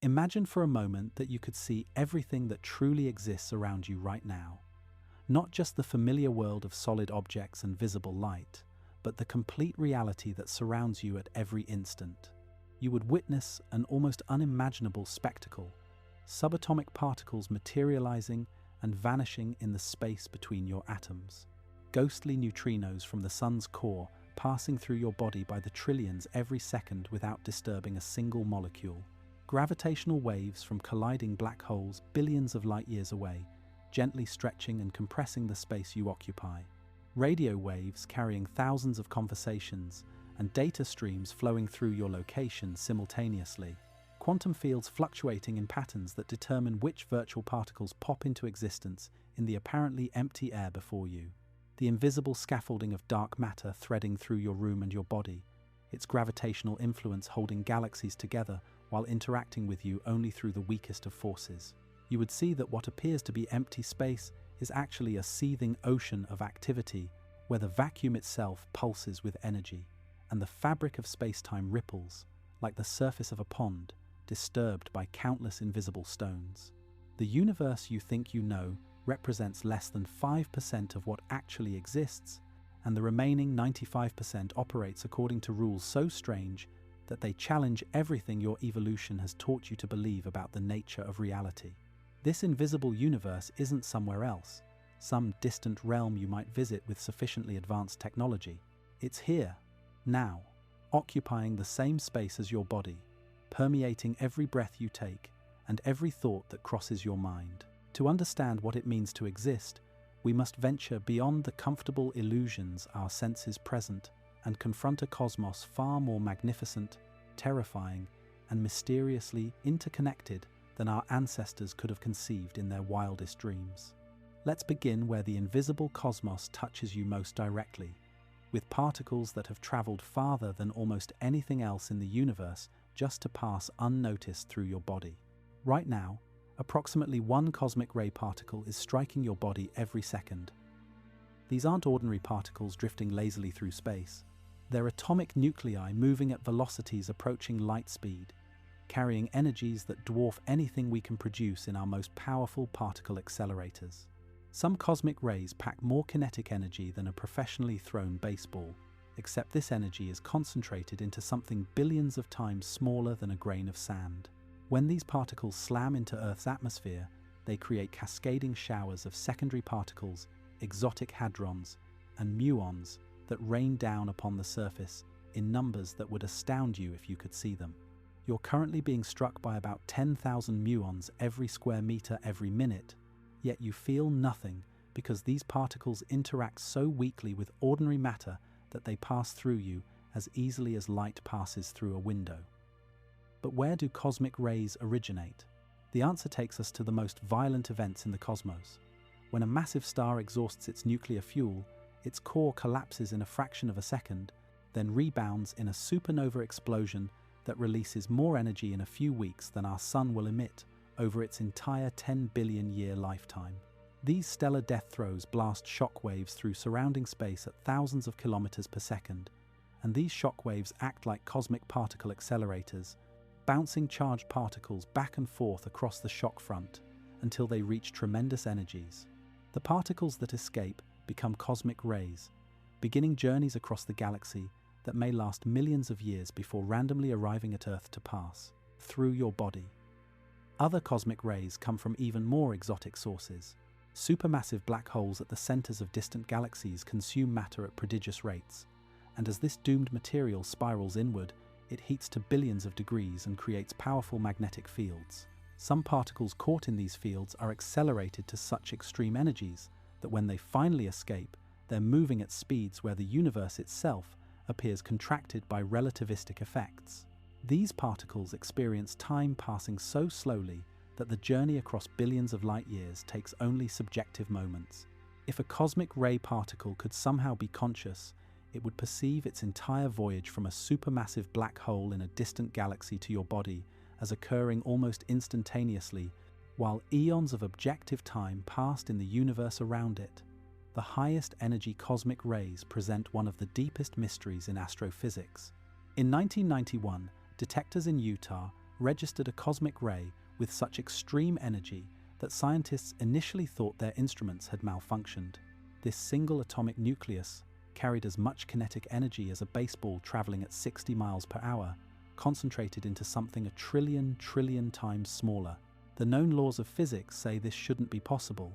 Imagine for a moment that you could see everything that truly exists around you right now. Not just the familiar world of solid objects and visible light, but the complete reality that surrounds you at every instant. You would witness an almost unimaginable spectacle: subatomic particles materializing and vanishing in the space between your atoms. Ghostly neutrinos from the sun's core passing through your body by the trillions every second without disturbing a single molecule. Gravitational waves from colliding black holes billions of light years away, gently stretching and compressing the space you occupy. Radio waves carrying thousands of conversations and data streams flowing through your location simultaneously. Quantum fields fluctuating in patterns that determine which virtual particles pop into existence in the apparently empty air before you. The invisible scaffolding of dark matter threading through your room and your body, its gravitational influence holding galaxies together while interacting with you only through the weakest of forces. You would see that what appears to be empty space is actually a seething ocean of activity where the vacuum itself pulses with energy, and the fabric of space-time ripples, like the surface of a pond, disturbed by countless invisible stones. The universe you think you know represents less than 5% of what actually exists, and the remaining 95% operates according to rules so strange that they challenge everything your evolution has taught you to believe about the nature of reality. This invisible universe isn't somewhere else, some distant realm you might visit with sufficiently advanced technology. It's here, now, occupying the same space as your body, permeating every breath you take and every thought that crosses your mind. To understand what it means to exist, we must venture beyond the comfortable illusions our senses present and confront a cosmos far more magnificent, terrifying, and mysteriously interconnected than our ancestors could have conceived in their wildest dreams. Let's begin where the invisible cosmos touches you most directly, with particles that have traveled farther than almost anything else in the universe just to pass unnoticed through your body. Right now, approximately 1 cosmic ray particle is striking your body every second. These aren't ordinary particles drifting lazily through space. They're atomic nuclei moving at velocities approaching light speed, carrying energies that dwarf anything we can produce in our most powerful particle accelerators. Some cosmic rays pack more kinetic energy than a professionally thrown baseball, except this energy is concentrated into something billions of times smaller than a grain of sand. When these particles slam into Earth's atmosphere, they create cascading showers of secondary particles, exotic hadrons, and muons that rain down upon the surface in numbers that would astound you if you could see them. You're currently being struck by about 10,000 muons every square meter every minute, yet you feel nothing because these particles interact so weakly with ordinary matter that they pass through you as easily as light passes through a window. But where do cosmic rays originate? The answer takes us to the most violent events in the cosmos. When a massive star exhausts its nuclear fuel, its core collapses in a fraction of a second, then rebounds in a supernova explosion that releases more energy in a few weeks than our sun will emit over its entire 10 billion year lifetime. These stellar death throes blast shockwaves through surrounding space at thousands of kilometers per second, and these shockwaves act like cosmic particle accelerators, bouncing charged particles back and forth across the shock front until they reach tremendous energies. The particles that escape become cosmic rays, beginning journeys across the galaxy that may last millions of years before randomly arriving at Earth to pass through your body. Other cosmic rays come from even more exotic sources. Supermassive black holes at the centers of distant galaxies consume matter at prodigious rates, and as this doomed material spirals inward, it heats to billions of degrees and creates powerful magnetic fields. Some particles caught in these fields are accelerated to such extreme energies that when they finally escape, they're moving at speeds where the universe itself appears contracted by relativistic effects. These particles experience time passing so slowly that the journey across billions of light years takes only subjective moments. If a cosmic ray particle could somehow be conscious, it would perceive its entire voyage from a supermassive black hole in a distant galaxy to your body as occurring almost instantaneously, while eons of objective time passed in the universe around it. The highest energy cosmic rays present one of the deepest mysteries in astrophysics. In 1991, detectors in Utah registered a cosmic ray with such extreme energy that scientists initially thought their instruments had malfunctioned. This single atomic nucleus carried as much kinetic energy as a baseball traveling at 60 miles per hour, concentrated into something a trillion times smaller. The known laws of physics say this shouldn't be possible,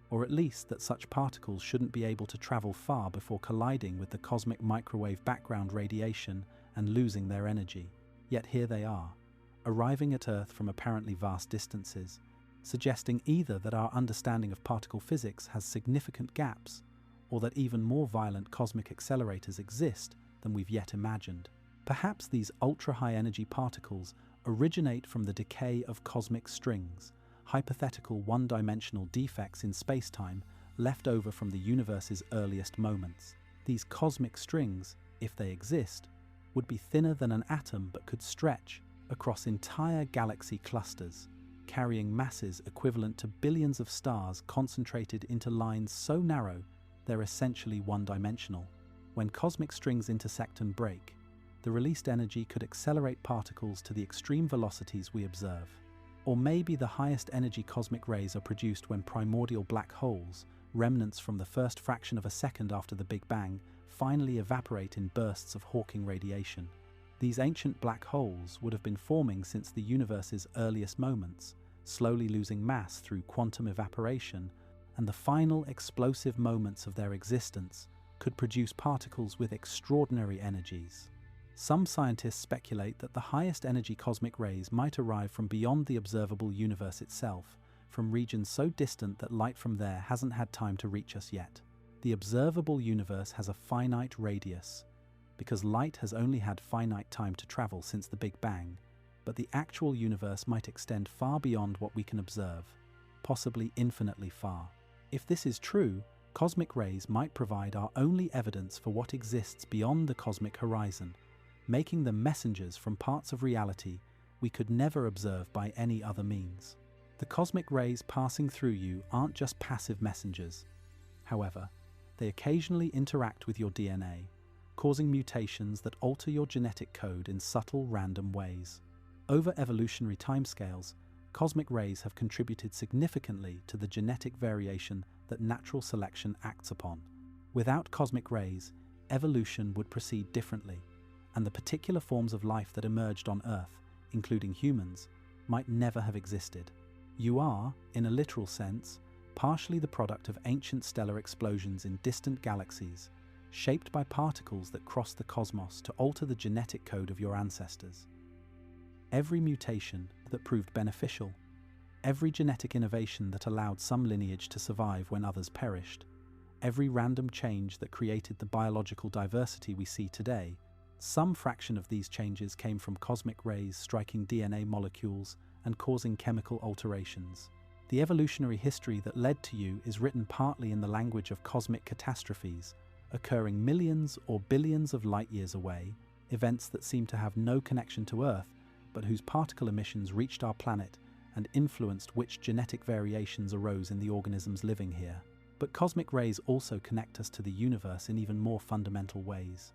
or at least that such particles shouldn't be able to travel far before colliding with the cosmic microwave background radiation and losing their energy. Yet here they are, arriving at Earth from apparently vast distances, suggesting either that our understanding of particle physics has significant gaps, or that even more violent cosmic accelerators exist than we've yet imagined. Perhaps these ultra-high energy particles originate from the decay of cosmic strings, hypothetical one-dimensional defects in space-time left over from the universe's earliest moments. These cosmic strings, if they exist, would be thinner than an atom but could stretch across entire galaxy clusters, carrying masses equivalent to billions of stars concentrated into lines so narrow they're essentially one-dimensional. When cosmic strings intersect and break, the released energy could accelerate particles to the extreme velocities we observe. Or maybe the highest energy cosmic rays are produced when primordial black holes, remnants from the first fraction of a second after the Big Bang, finally evaporate in bursts of Hawking radiation. These ancient black holes would have been forming since the universe's earliest moments, slowly losing mass through quantum evaporation, and the final explosive moments of their existence could produce particles with extraordinary energies. Some scientists speculate that the highest energy cosmic rays might arrive from beyond the observable universe itself, from regions so distant that light from there hasn't had time to reach us yet. The observable universe has a finite radius, because light has only had finite time to travel since the Big Bang, but the actual universe might extend far beyond what we can observe, possibly infinitely far. If this is true, cosmic rays might provide our only evidence for what exists beyond the cosmic horizon, making them messengers from parts of reality we could never observe by any other means. The cosmic rays passing through you aren't just passive messengers. However, they occasionally interact with your DNA, causing mutations that alter your genetic code in subtle, random ways. Over evolutionary timescales, cosmic rays have contributed significantly to the genetic variation that natural selection acts upon. Without cosmic rays, evolution would proceed differently, and the particular forms of life that emerged on Earth, including humans, might never have existed. You are, in a literal sense, partially the product of ancient stellar explosions in distant galaxies, shaped by particles that crossed the cosmos to alter the genetic code of your ancestors. Every mutation that proved beneficial, every genetic innovation that allowed some lineage to survive when others perished, every random change that created the biological diversity we see today, some fraction of these changes came from cosmic rays striking DNA molecules and causing chemical alterations. The evolutionary history that led to you is written partly in the language of cosmic catastrophes, occurring millions or billions of light years away, events that seem to have no connection to Earth, but whose particle emissions reached our planet and influenced which genetic variations arose in the organisms living here. But cosmic rays also connect us to the universe in even more fundamental ways.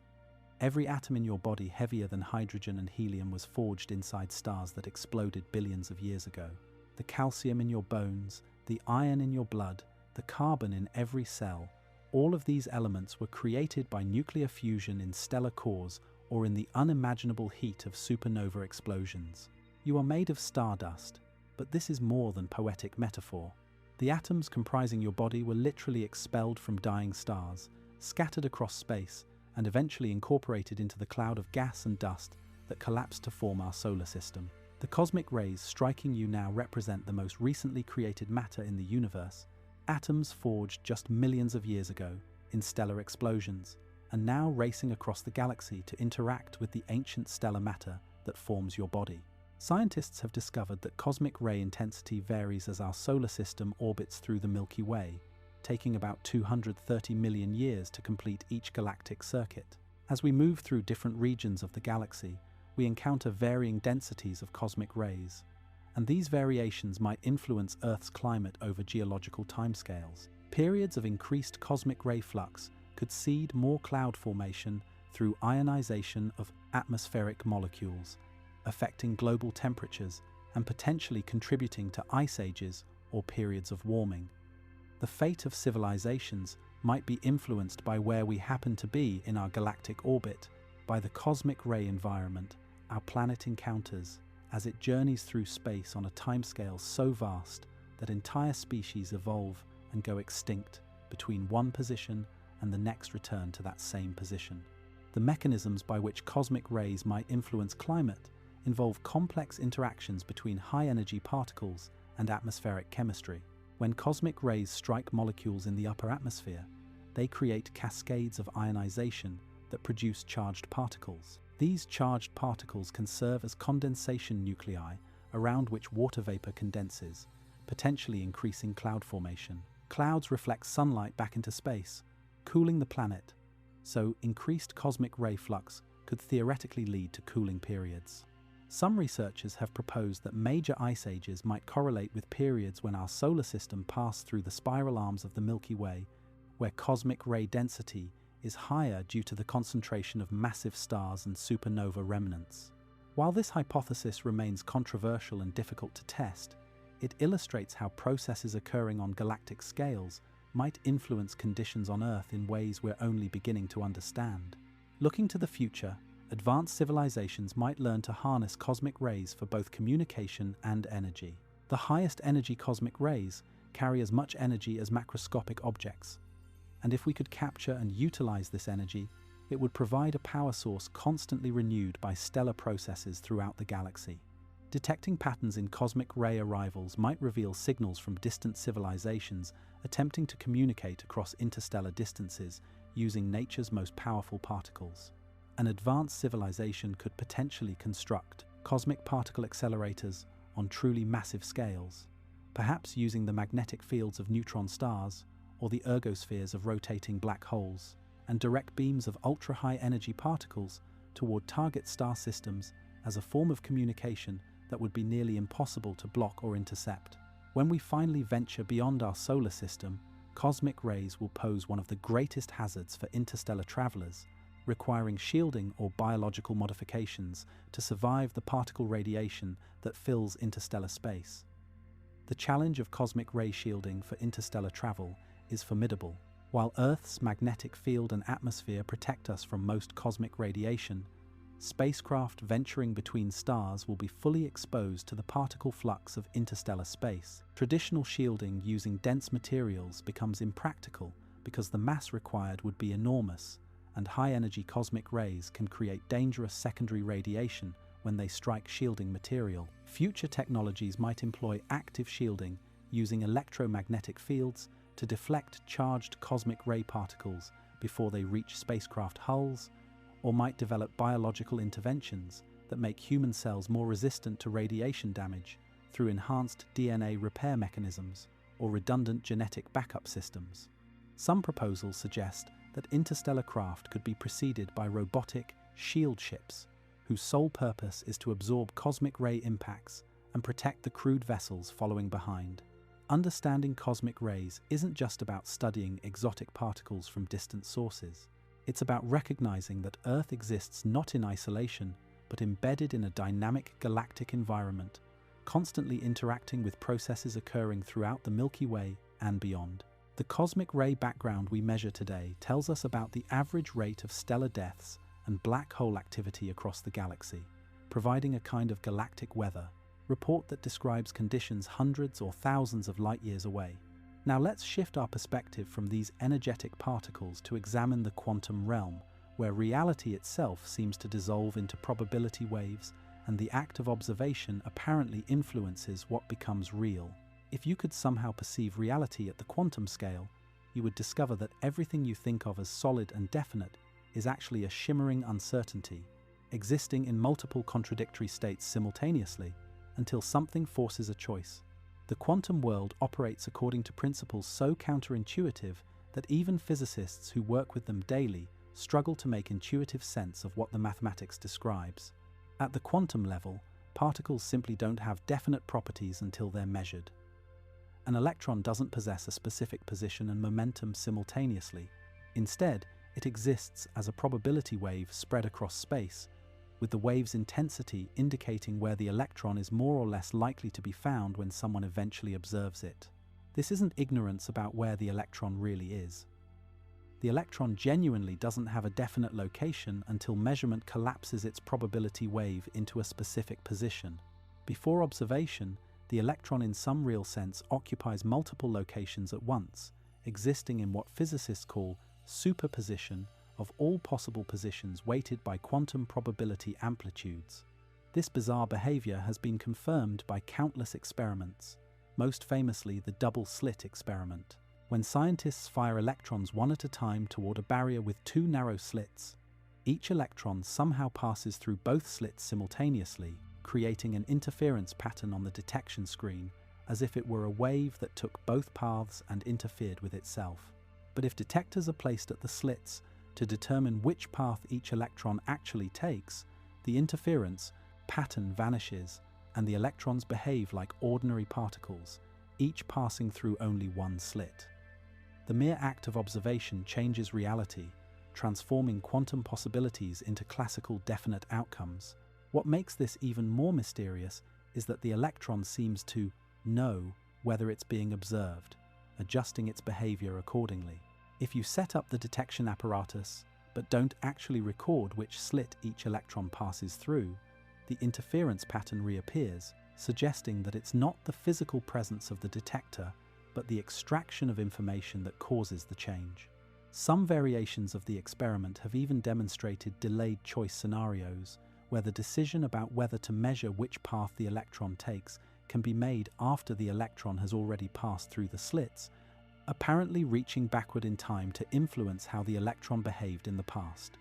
Every atom in your body heavier than hydrogen and helium was forged inside stars that exploded billions of years ago. The calcium in your bones, the iron in your blood, the carbon in every cell, all of these elements were created by nuclear fusion in stellar cores or in the unimaginable heat of supernova explosions. You are made of stardust, but this is more than poetic metaphor. The atoms comprising your body were literally expelled from dying stars, scattered across space, and eventually incorporated into the cloud of gas and dust that collapsed to form our solar system. The cosmic rays striking you now represent the most recently created matter in the universe, atoms forged just millions of years ago in stellar explosions, and now racing across the galaxy to interact with the ancient stellar matter that forms your body. Scientists have discovered that cosmic ray intensity varies as our solar system orbits through the Milky Way, taking about 230 million years to complete each galactic circuit. As we move through different regions of the galaxy, we encounter varying densities of cosmic rays, and these variations might influence Earth's climate over geological timescales. Periods of increased cosmic ray flux could seed more cloud formation through ionization of atmospheric molecules, affecting global temperatures and potentially contributing to ice ages or periods of warming. The fate of civilizations might be influenced by where we happen to be in our galactic orbit, by the cosmic ray environment our planet encounters as it journeys through space on a timescale so vast that entire species evolve and go extinct between one position and the next return to that same position. The mechanisms by which cosmic rays might influence climate involve complex interactions between high-energy particles and atmospheric chemistry. When cosmic rays strike molecules in the upper atmosphere, they create cascades of ionization that produce charged particles. These charged particles can serve as condensation nuclei around which water vapor condenses, potentially increasing cloud formation. Clouds reflect sunlight back into space, cooling the planet, so increased cosmic ray flux could theoretically lead to cooling periods. Some researchers have proposed that major ice ages might correlate with periods when our solar system passed through the spiral arms of the Milky Way, where cosmic ray density is higher due to the concentration of massive stars and supernova remnants. While this hypothesis remains controversial and difficult to test, it illustrates how processes occurring on galactic scales might influence conditions on Earth in ways we're only beginning to understand. Looking to the future, advanced civilizations might learn to harness cosmic rays for both communication and energy. The highest energy cosmic rays carry as much energy as macroscopic objects, and if we could capture and utilize this energy, it would provide a power source constantly renewed by stellar processes throughout the galaxy. Detecting patterns in cosmic ray arrivals might reveal signals from distant civilizations attempting to communicate across interstellar distances using nature's most powerful particles. An advanced civilization could potentially construct cosmic particle accelerators on truly massive scales, perhaps using the magnetic fields of neutron stars or the ergospheres of rotating black holes, and direct beams of ultra-high energy particles toward target star systems as a form of communication that would be nearly impossible to block or intercept. When we finally venture beyond our solar system, cosmic rays will pose one of the greatest hazards for interstellar travelers, requiring shielding or biological modifications to survive the particle radiation that fills interstellar space. The challenge of cosmic ray shielding for interstellar travel is formidable. While Earth's magnetic field and atmosphere protect us from most cosmic radiation, spacecraft venturing between stars will be fully exposed to the particle flux of interstellar space. Traditional shielding using dense materials becomes impractical because the mass required would be enormous, and high-energy cosmic rays can create dangerous secondary radiation when they strike shielding material. Future technologies might employ active shielding using electromagnetic fields to deflect charged cosmic ray particles before they reach spacecraft hulls, or might develop biological interventions that make human cells more resistant to radiation damage through enhanced DNA repair mechanisms or redundant genetic backup systems. Some proposals suggest that interstellar craft could be preceded by robotic shield ships, whose sole purpose is to absorb cosmic ray impacts and protect the crewed vessels following behind. Understanding cosmic rays isn't just about studying exotic particles from distant sources. It's about recognizing that Earth exists not in isolation, but embedded in a dynamic galactic environment, constantly interacting with processes occurring throughout the Milky Way and beyond. The cosmic ray background we measure today tells us about the average rate of stellar deaths and black hole activity across the galaxy, providing a kind of galactic weather report that describes conditions hundreds or thousands of light years away. Now let's shift our perspective from these energetic particles to examine the quantum realm, where reality itself seems to dissolve into probability waves, and the act of observation apparently influences what becomes real. If you could somehow perceive reality at the quantum scale, you would discover that everything you think of as solid and definite is actually a shimmering uncertainty, existing in multiple contradictory states simultaneously, until something forces a choice. The quantum world operates according to principles so counterintuitive that even physicists who work with them daily struggle to make intuitive sense of what the mathematics describes. At the quantum level, particles simply don't have definite properties until they're measured. An electron doesn't possess a specific position and momentum simultaneously. Instead, it exists as a probability wave spread across space, with the wave's intensity indicating where the electron is more or less likely to be found when someone eventually observes it. This isn't ignorance about where the electron really is. The electron genuinely doesn't have a definite location until measurement collapses its probability wave into a specific position. Before observation, the electron in some real sense occupies multiple locations at once, existing in what physicists call superposition of all possible positions weighted by quantum probability amplitudes. This bizarre behavior has been confirmed by countless experiments, most famously the double-slit experiment, when scientists fire electrons one at a time toward a barrier with two narrow slits. Each electron somehow passes through both slits simultaneously, creating an interference pattern on the detection screen, as if it were a wave that took both paths and interfered with itself. But if detectors are placed at the slits to determine which path each electron actually takes, the interference pattern vanishes and the electrons behave like ordinary particles, each passing through only one slit. The mere act of observation changes reality, transforming quantum possibilities into classical definite outcomes. What makes this even more mysterious is that the electron seems to know whether it's being observed, adjusting its behavior accordingly. If you set up the detection apparatus, but don't actually record which slit each electron passes through, the interference pattern reappears, suggesting that it's not the physical presence of the detector, but the extraction of information that causes the change. Some variations of the experiment have even demonstrated delayed choice scenarios, where the decision about whether to measure which path the electron takes can be made after the electron has already passed through the slits, apparently reaching backward in time to influence how the electron behaved in the past.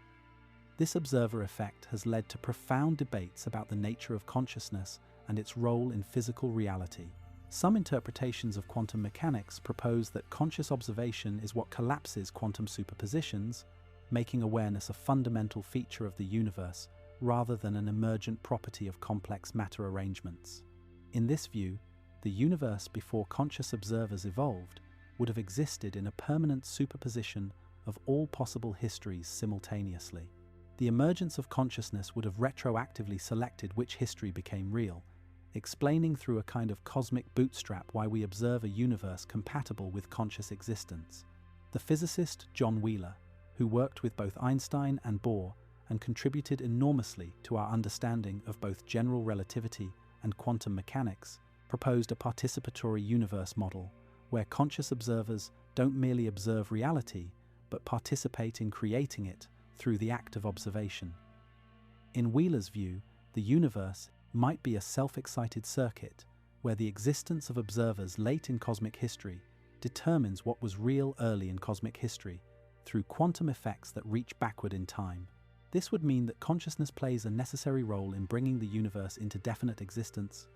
This observer effect has led to profound debates about the nature of consciousness and its role in physical reality. Some interpretations of quantum mechanics propose that conscious observation is what collapses quantum superpositions, making awareness a fundamental feature of the universe rather than an emergent property of complex matter arrangements. In this view, the universe before conscious observers evolved would have existed in a permanent superposition of all possible histories simultaneously. The emergence of consciousness would have retroactively selected which history became real, explaining through a kind of cosmic bootstrap why we observe a universe compatible with conscious existence. The physicist John Wheeler, who worked with both Einstein and Bohr and contributed enormously to our understanding of both general relativity and quantum mechanics, proposed a participatory universe model where conscious observers don't merely observe reality, but participate in creating it through the act of observation. In Wheeler's view, the universe might be a self-excited circuit where the existence of observers late in cosmic history determines what was real early in cosmic history through quantum effects that reach backward in time. This would mean that consciousness plays a necessary role in bringing the universe into definite existence,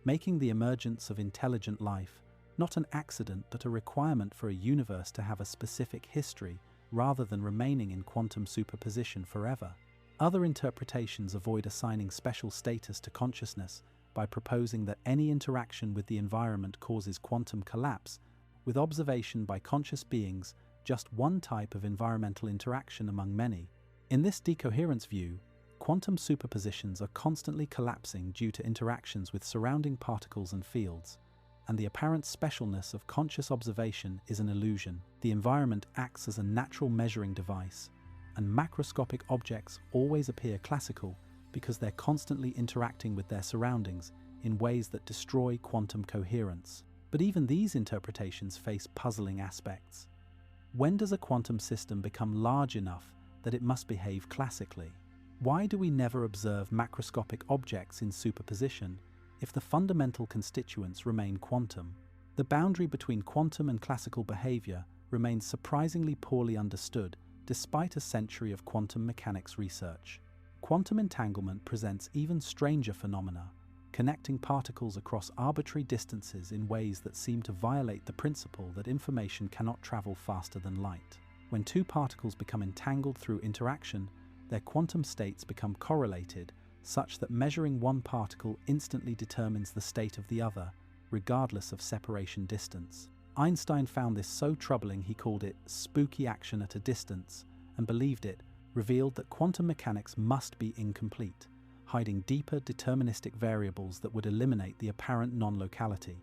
making the emergence of intelligent life not an accident but a requirement for a universe to have a specific history rather than remaining in quantum superposition forever. Other interpretations avoid assigning special status to consciousness by proposing that any interaction with the environment causes quantum collapse, with observation by conscious beings just one type of environmental interaction among many. In this decoherence view, quantum superpositions are constantly collapsing due to interactions with surrounding particles and fields, and the apparent specialness of conscious observation is an illusion. The environment acts as a natural measuring device, and macroscopic objects always appear classical because they're constantly interacting with their surroundings in ways that destroy quantum coherence. But even these interpretations face puzzling aspects. When does a quantum system become large enough that it must behave classically? Why do we never observe macroscopic objects in superposition if the fundamental constituents remain quantum? The boundary between quantum and classical behavior remains surprisingly poorly understood despite a century of quantum mechanics research. Quantum entanglement presents even stranger phenomena, connecting particles across arbitrary distances in ways that seem to violate the principle that information cannot travel faster than light. When two particles become entangled through interaction, their quantum states become correlated, such that measuring one particle instantly determines the state of the other, regardless of separation distance. Einstein found this so troubling he called it spooky action at a distance, and believed it revealed that quantum mechanics must be incomplete, hiding deeper deterministic variables that would eliminate the apparent non-locality.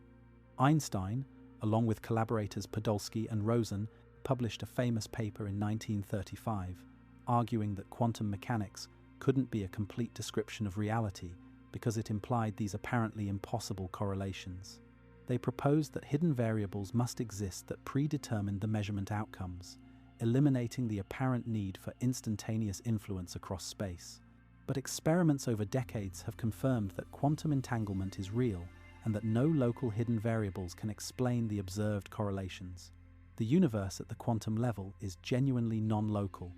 Einstein, along with collaborators Podolsky and Rosen, published a famous paper in 1935, arguing that quantum mechanics couldn't be a complete description of reality because it implied these apparently impossible correlations. They proposed that hidden variables must exist that predetermined the measurement outcomes, eliminating the apparent need for instantaneous influence across space. But experiments over decades have confirmed that quantum entanglement is real and that no local hidden variables can explain the observed correlations. The universe at the quantum level is genuinely non-local,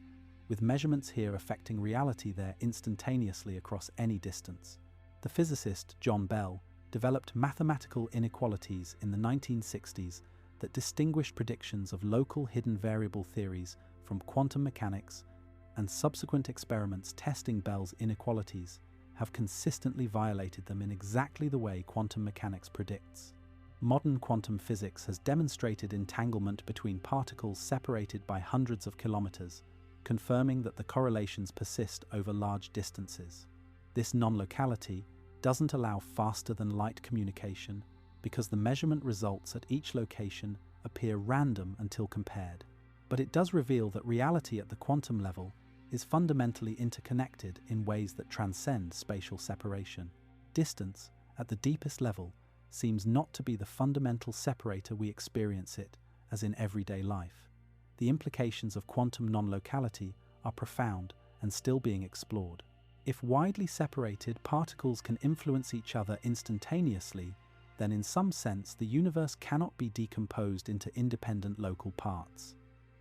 with measurements here affecting reality there instantaneously across any distance. The physicist John Bell developed mathematical inequalities in the 1960s that distinguished predictions of local hidden variable theories from quantum mechanics, and subsequent experiments testing Bell's inequalities have consistently violated them in exactly the way quantum mechanics predicts. Modern quantum physics has demonstrated entanglement between particles separated by hundreds of kilometers, confirming that the correlations persist over large distances. This non-locality doesn't allow faster-than-light communication because the measurement results at each location appear random until compared. But it does reveal that reality at the quantum level is fundamentally interconnected in ways that transcend spatial separation. Distance, at the deepest level, seems not to be the fundamental separator we experience it, as in everyday life. The implications of quantum non-locality are profound and still being explored. If widely separated particles can influence each other instantaneously, then in some sense the universe cannot be decomposed into independent local parts.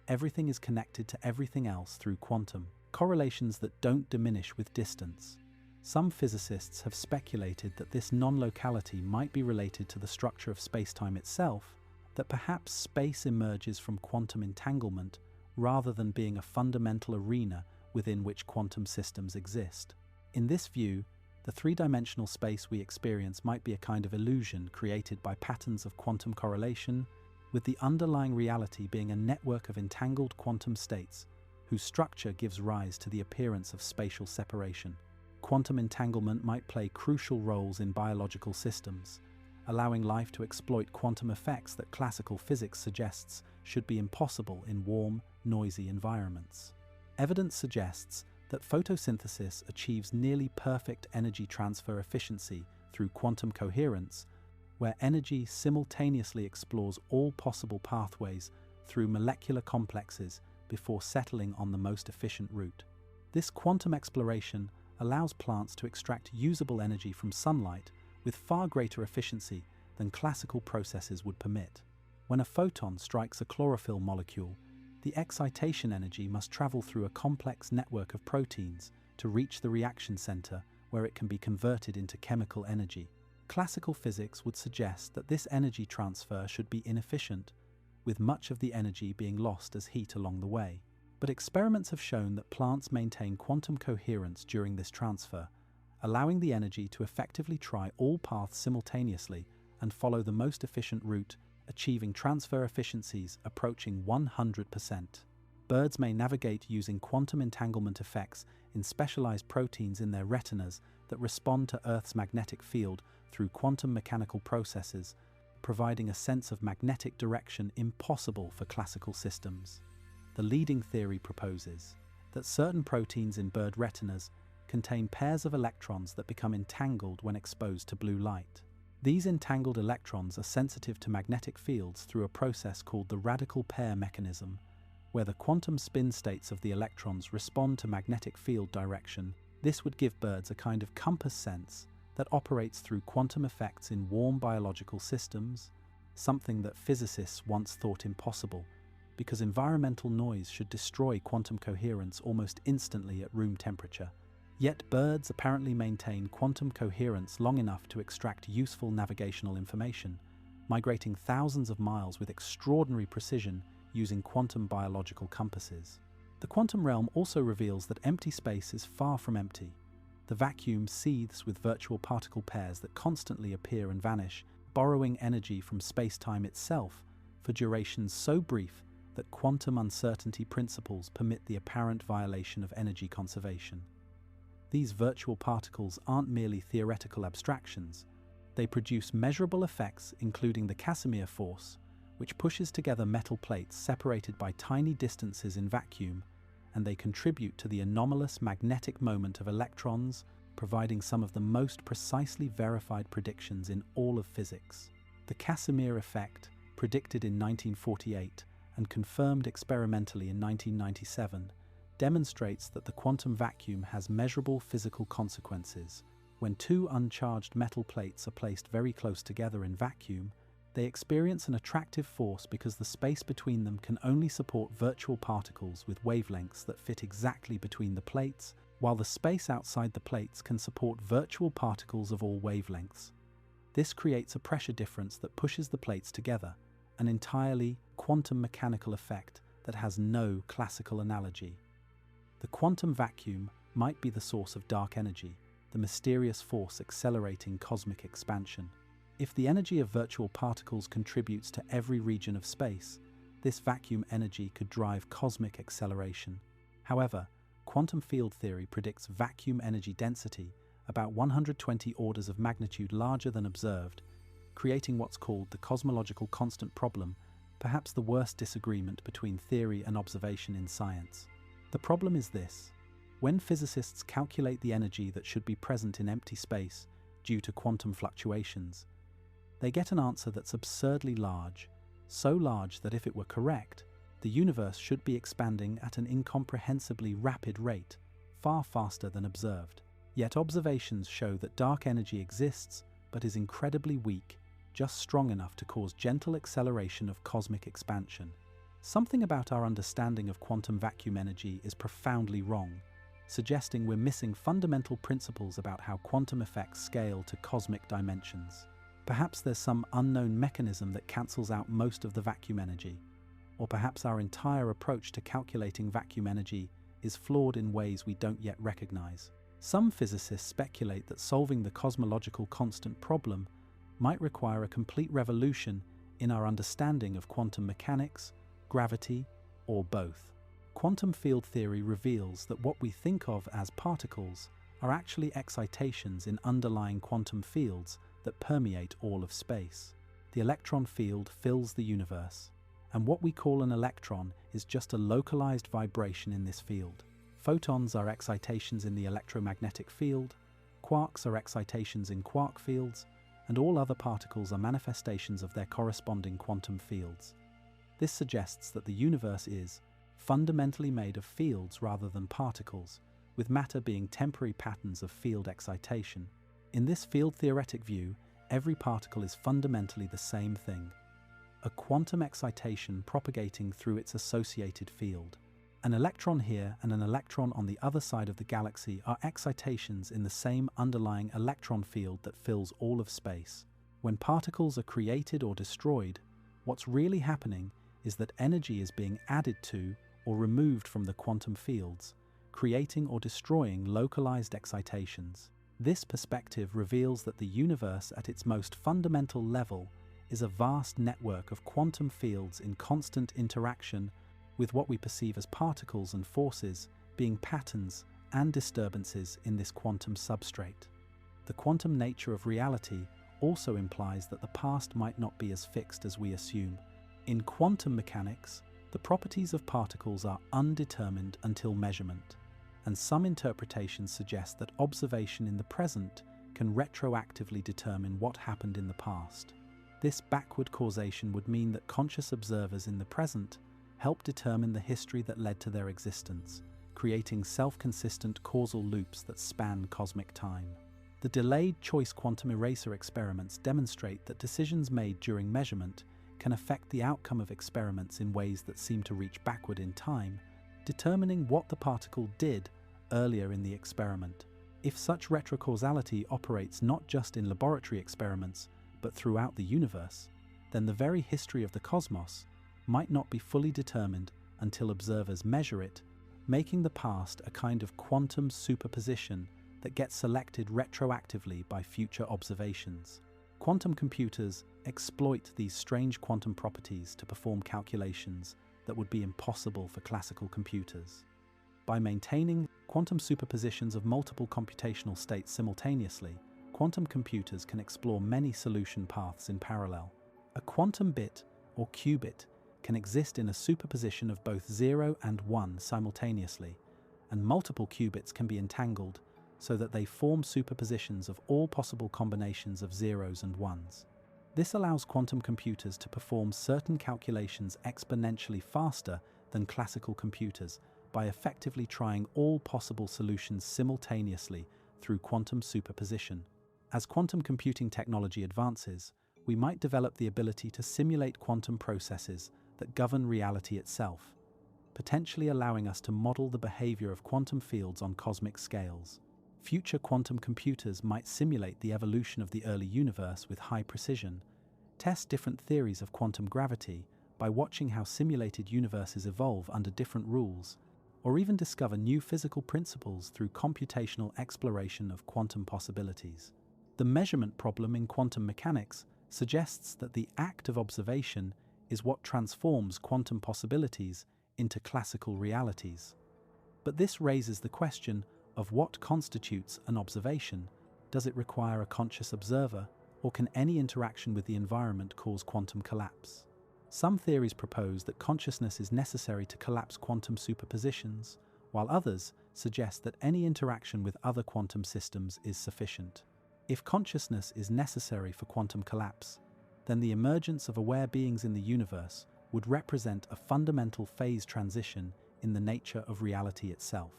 Everything is connected to everything else through quantum correlations that don't diminish with distance. Some physicists have speculated that this non-locality might be related to the structure of space-time itself, that perhaps space emerges from quantum entanglement rather than being a fundamental arena within which quantum systems exist. In this view, the three-dimensional space we experience might be a kind of illusion created by patterns of quantum correlation, with the underlying reality being a network of entangled quantum states whose structure gives rise to the appearance of spatial separation. Quantum entanglement might play crucial roles in biological systems, allowing life to exploit quantum effects that classical physics suggests should be impossible in warm, noisy environments. Evidence suggests that photosynthesis achieves nearly perfect energy transfer efficiency through quantum coherence, where energy simultaneously explores all possible pathways through molecular complexes before settling on the most efficient route. This quantum exploration allows plants to extract usable energy from sunlight with far greater efficiency than classical processes would permit. When a photon strikes a chlorophyll molecule, the excitation energy must travel through a complex network of proteins to reach the reaction center where it can be converted into chemical energy. Classical physics would suggest that this energy transfer should be inefficient, with much of the energy being lost as heat along the way. But experiments have shown that plants maintain quantum coherence during this transfer, allowing the energy to effectively try all paths simultaneously and follow the most efficient route, achieving transfer efficiencies approaching 100%. Birds may navigate using quantum entanglement effects in specialized proteins in their retinas that respond to Earth's magnetic field through quantum mechanical processes, providing a sense of magnetic direction impossible for classical systems. The leading theory proposes that certain proteins in bird retinas contain pairs of electrons that become entangled when exposed to blue light. These entangled electrons are sensitive to magnetic fields through a process called the radical pair mechanism, where the quantum spin states of the electrons respond to magnetic field direction. This would give birds a kind of compass sense that operates through quantum effects in warm biological systems, something that physicists once thought impossible, because environmental noise should destroy quantum coherence almost instantly at room temperature. Yet birds apparently maintain quantum coherence long enough to extract useful navigational information, migrating thousands of miles with extraordinary precision using quantum biological compasses. The quantum realm also reveals that empty space is far from empty. The vacuum seethes with virtual particle pairs that constantly appear and vanish, borrowing energy from space-time itself for durations so brief that quantum uncertainty principles permit the apparent violation of energy conservation. These virtual particles aren't merely theoretical abstractions. They produce measurable effects, including the Casimir force, which pushes together metal plates separated by tiny distances in vacuum, and they contribute to the anomalous magnetic moment of electrons, providing some of the most precisely verified predictions in all of physics. The Casimir effect, predicted in 1948 and confirmed experimentally in 1997, demonstrates that the quantum vacuum has measurable physical consequences. When two uncharged metal plates are placed very close together in vacuum, they experience an attractive force because the space between them can only support virtual particles with wavelengths that fit exactly between the plates, while the space outside the plates can support virtual particles of all wavelengths. This creates a pressure difference that pushes the plates together, an entirely quantum mechanical effect that has no classical analogy. The quantum vacuum might be the source of dark energy, the mysterious force accelerating cosmic expansion. If the energy of virtual particles contributes to every region of space, this vacuum energy could drive cosmic acceleration. However, quantum field theory predicts vacuum energy density about 120 orders of magnitude larger than observed, creating what's called the cosmological constant problem, perhaps the worst disagreement between theory and observation in science. The problem is this: when physicists calculate the energy that should be present in empty space due to quantum fluctuations, they get an answer that's absurdly large, so large that if it were correct, the universe should be expanding at an incomprehensibly rapid rate, far faster than observed. Yet observations show that dark energy exists, but is incredibly weak, just strong enough to cause gentle acceleration of cosmic expansion. Something about our understanding of quantum vacuum energy is profoundly wrong, suggesting we're missing fundamental principles about how quantum effects scale to cosmic dimensions. Perhaps there's some unknown mechanism that cancels out most of the vacuum energy, or perhaps our entire approach to calculating vacuum energy is flawed in ways we don't yet recognize. Some physicists speculate that solving the cosmological constant problem might require a complete revolution in our understanding of quantum mechanics, gravity, or both. Quantum field theory reveals that what we think of as particles are actually excitations in underlying quantum fields that permeate all of space. The electron field fills the universe, and what we call an electron is just a localized vibration in this field. Photons are excitations in the electromagnetic field, quarks are excitations in quark fields, and all other particles are manifestations of their corresponding quantum fields. This suggests that the universe is fundamentally made of fields rather than particles, with matter being temporary patterns of field excitation. In this field-theoretic view, every particle is fundamentally the same thing: a quantum excitation propagating through its associated field. An electron here and an electron on the other side of the galaxy are excitations in the same underlying electron field that fills all of space. When particles are created or destroyed, what's really happening is that energy is being added to or removed from the quantum fields, creating or destroying localized excitations. This perspective reveals that the universe at its most fundamental level is a vast network of quantum fields in constant interaction with what we perceive as particles and forces being patterns and disturbances in this quantum substrate. The quantum nature of reality also implies that the past might not be as fixed as we assume. In quantum mechanics, the properties of particles are undetermined until measurement, and some interpretations suggest that observation in the present can retroactively determine what happened in the past. This backward causation would mean that conscious observers in the present help determine the history that led to their existence, creating self-consistent causal loops that span cosmic time. The delayed choice quantum eraser experiments demonstrate that decisions made during measurement can affect the outcome of experiments in ways that seem to reach backward in time, determining what the particle did earlier in the experiment. If such retrocausality operates not just in laboratory experiments, but throughout the universe, then the very history of the cosmos might not be fully determined until observers measure it, making the past a kind of quantum superposition that gets selected retroactively by future observations. Quantum computers exploit these strange quantum properties to perform calculations that would be impossible for classical computers. By maintaining quantum superpositions of multiple computational states simultaneously, quantum computers can explore many solution paths in parallel. A quantum bit, or qubit, can exist in a superposition of both 0 and 1 simultaneously, and multiple qubits can be entangled so that they form superpositions of all possible combinations of zeros and ones. This allows quantum computers to perform certain calculations exponentially faster than classical computers by effectively trying all possible solutions simultaneously through quantum superposition. As quantum computing technology advances, we might develop the ability to simulate quantum processes that govern reality itself, potentially allowing us to model the behavior of quantum fields on cosmic scales. Future quantum computers might simulate the evolution of the early universe with high precision, test different theories of quantum gravity by watching how simulated universes evolve under different rules, or even discover new physical principles through computational exploration of quantum possibilities. The measurement problem in quantum mechanics suggests that the act of observation is what transforms quantum possibilities into classical realities. But this raises the question of what constitutes an observation. Does it require a conscious observer, or can any interaction with the environment cause quantum collapse? Some theories propose that consciousness is necessary to collapse quantum superpositions, while others suggest that any interaction with other quantum systems is sufficient. If consciousness is necessary for quantum collapse, then the emergence of aware beings in the universe would represent a fundamental phase transition in the nature of reality itself.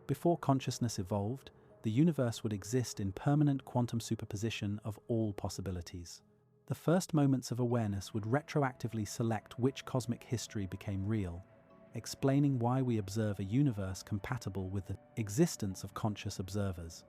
Before consciousness evolved, the universe would exist in permanent quantum superposition of all possibilities. The first moments of awareness would retroactively select which cosmic history became real, explaining why we observe a universe compatible with the existence of conscious observers.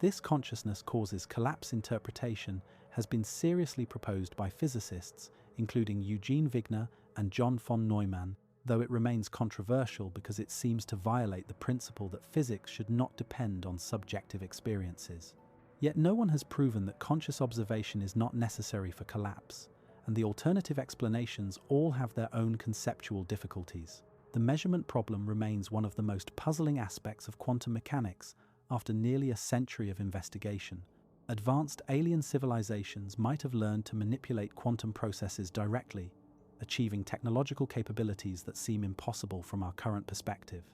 This consciousness causes collapse interpretation has been seriously proposed by physicists, including Eugene Wigner and John von Neumann, though it remains controversial because it seems to violate the principle that physics should not depend on subjective experiences. Yet no one has proven that conscious observation is not necessary for collapse, and the alternative explanations all have their own conceptual difficulties. The measurement problem remains one of the most puzzling aspects of quantum mechanics after nearly a century of investigation. Advanced alien civilizations might have learned to manipulate quantum processes directly, achieving technological capabilities that seem impossible from our current perspective.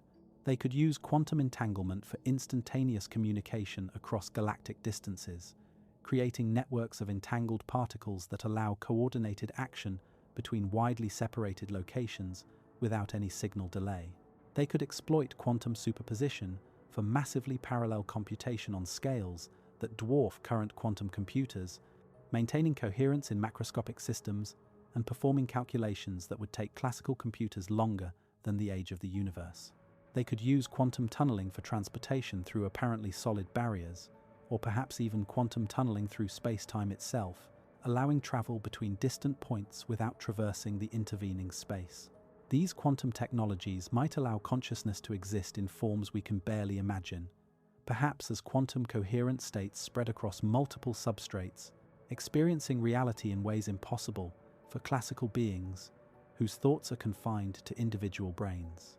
They could use quantum entanglement for instantaneous communication across galactic distances, creating networks of entangled particles that allow coordinated action between widely separated locations without any signal delay. They could exploit quantum superposition for massively parallel computation on scales that dwarf current quantum computers, maintaining coherence in macroscopic systems and performing calculations that would take classical computers longer than the age of the universe. They could use quantum tunneling for transportation through apparently solid barriers, or perhaps even quantum tunneling through space-time itself, allowing travel between distant points without traversing the intervening space. These quantum technologies might allow consciousness to exist in forms we can barely imagine, perhaps as quantum coherent states spread across multiple substrates, experiencing reality in ways impossible for classical beings whose thoughts are confined to individual brains.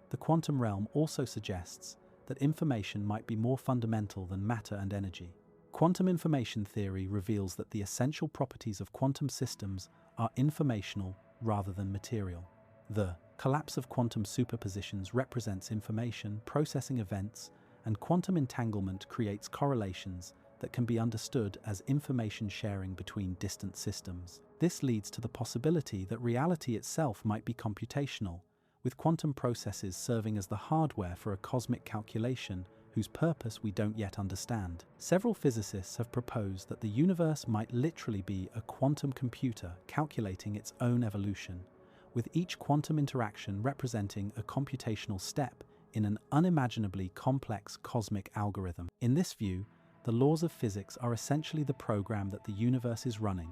The quantum realm also suggests that information might be more fundamental than matter and energy. Quantum information theory reveals that the essential properties of quantum systems are informational rather than material. The collapse of quantum superpositions represents information, processing events, and quantum entanglement creates correlations that can be understood as information sharing between distant systems. This leads to the possibility that reality itself might be computational, with quantum processes serving as the hardware for a cosmic calculation whose purpose we don't yet understand. Several physicists have proposed that the universe might literally be a quantum computer calculating its own evolution, with each quantum interaction representing a computational step in an unimaginably complex cosmic algorithm. In this view, the laws of physics are essentially the program that the universe is running,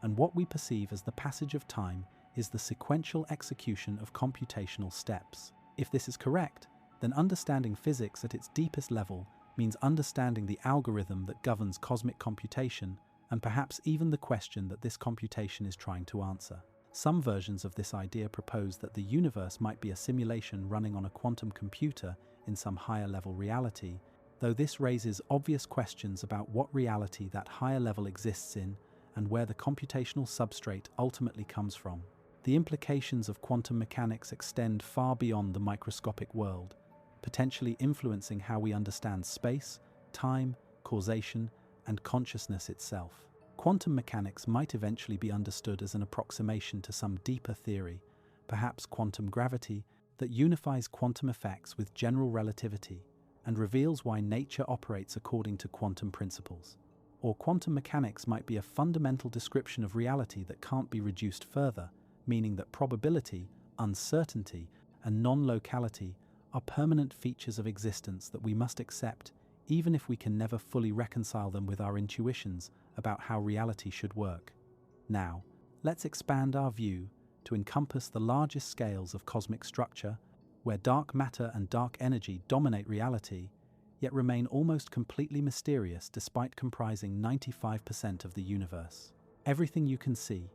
and what we perceive as the passage of time is the sequential execution of computational steps. If this is correct, then understanding physics at its deepest level means understanding the algorithm that governs cosmic computation, and perhaps even the question that this computation is trying to answer. Some versions of this idea propose that the universe might be a simulation running on a quantum computer in some higher-level reality, though this raises obvious questions about what reality that higher level exists in and where the computational substrate ultimately comes from. The implications of quantum mechanics extend far beyond the microscopic world, potentially influencing how we understand space, time, causation, and consciousness itself. Quantum mechanics might eventually be understood as an approximation to some deeper theory, perhaps quantum gravity, that unifies quantum effects with general relativity and reveals why nature operates according to quantum principles. Or quantum mechanics might be a fundamental description of reality that can't be reduced further, meaning that probability, uncertainty, and non-locality are permanent features of existence that we must accept, even if we can never fully reconcile them with our intuitions about how reality should work. Now, let's expand our view to encompass the largest scales of cosmic structure, where dark matter and dark energy dominate reality, yet remain almost completely mysterious despite comprising 95% of the universe. Everything you can see,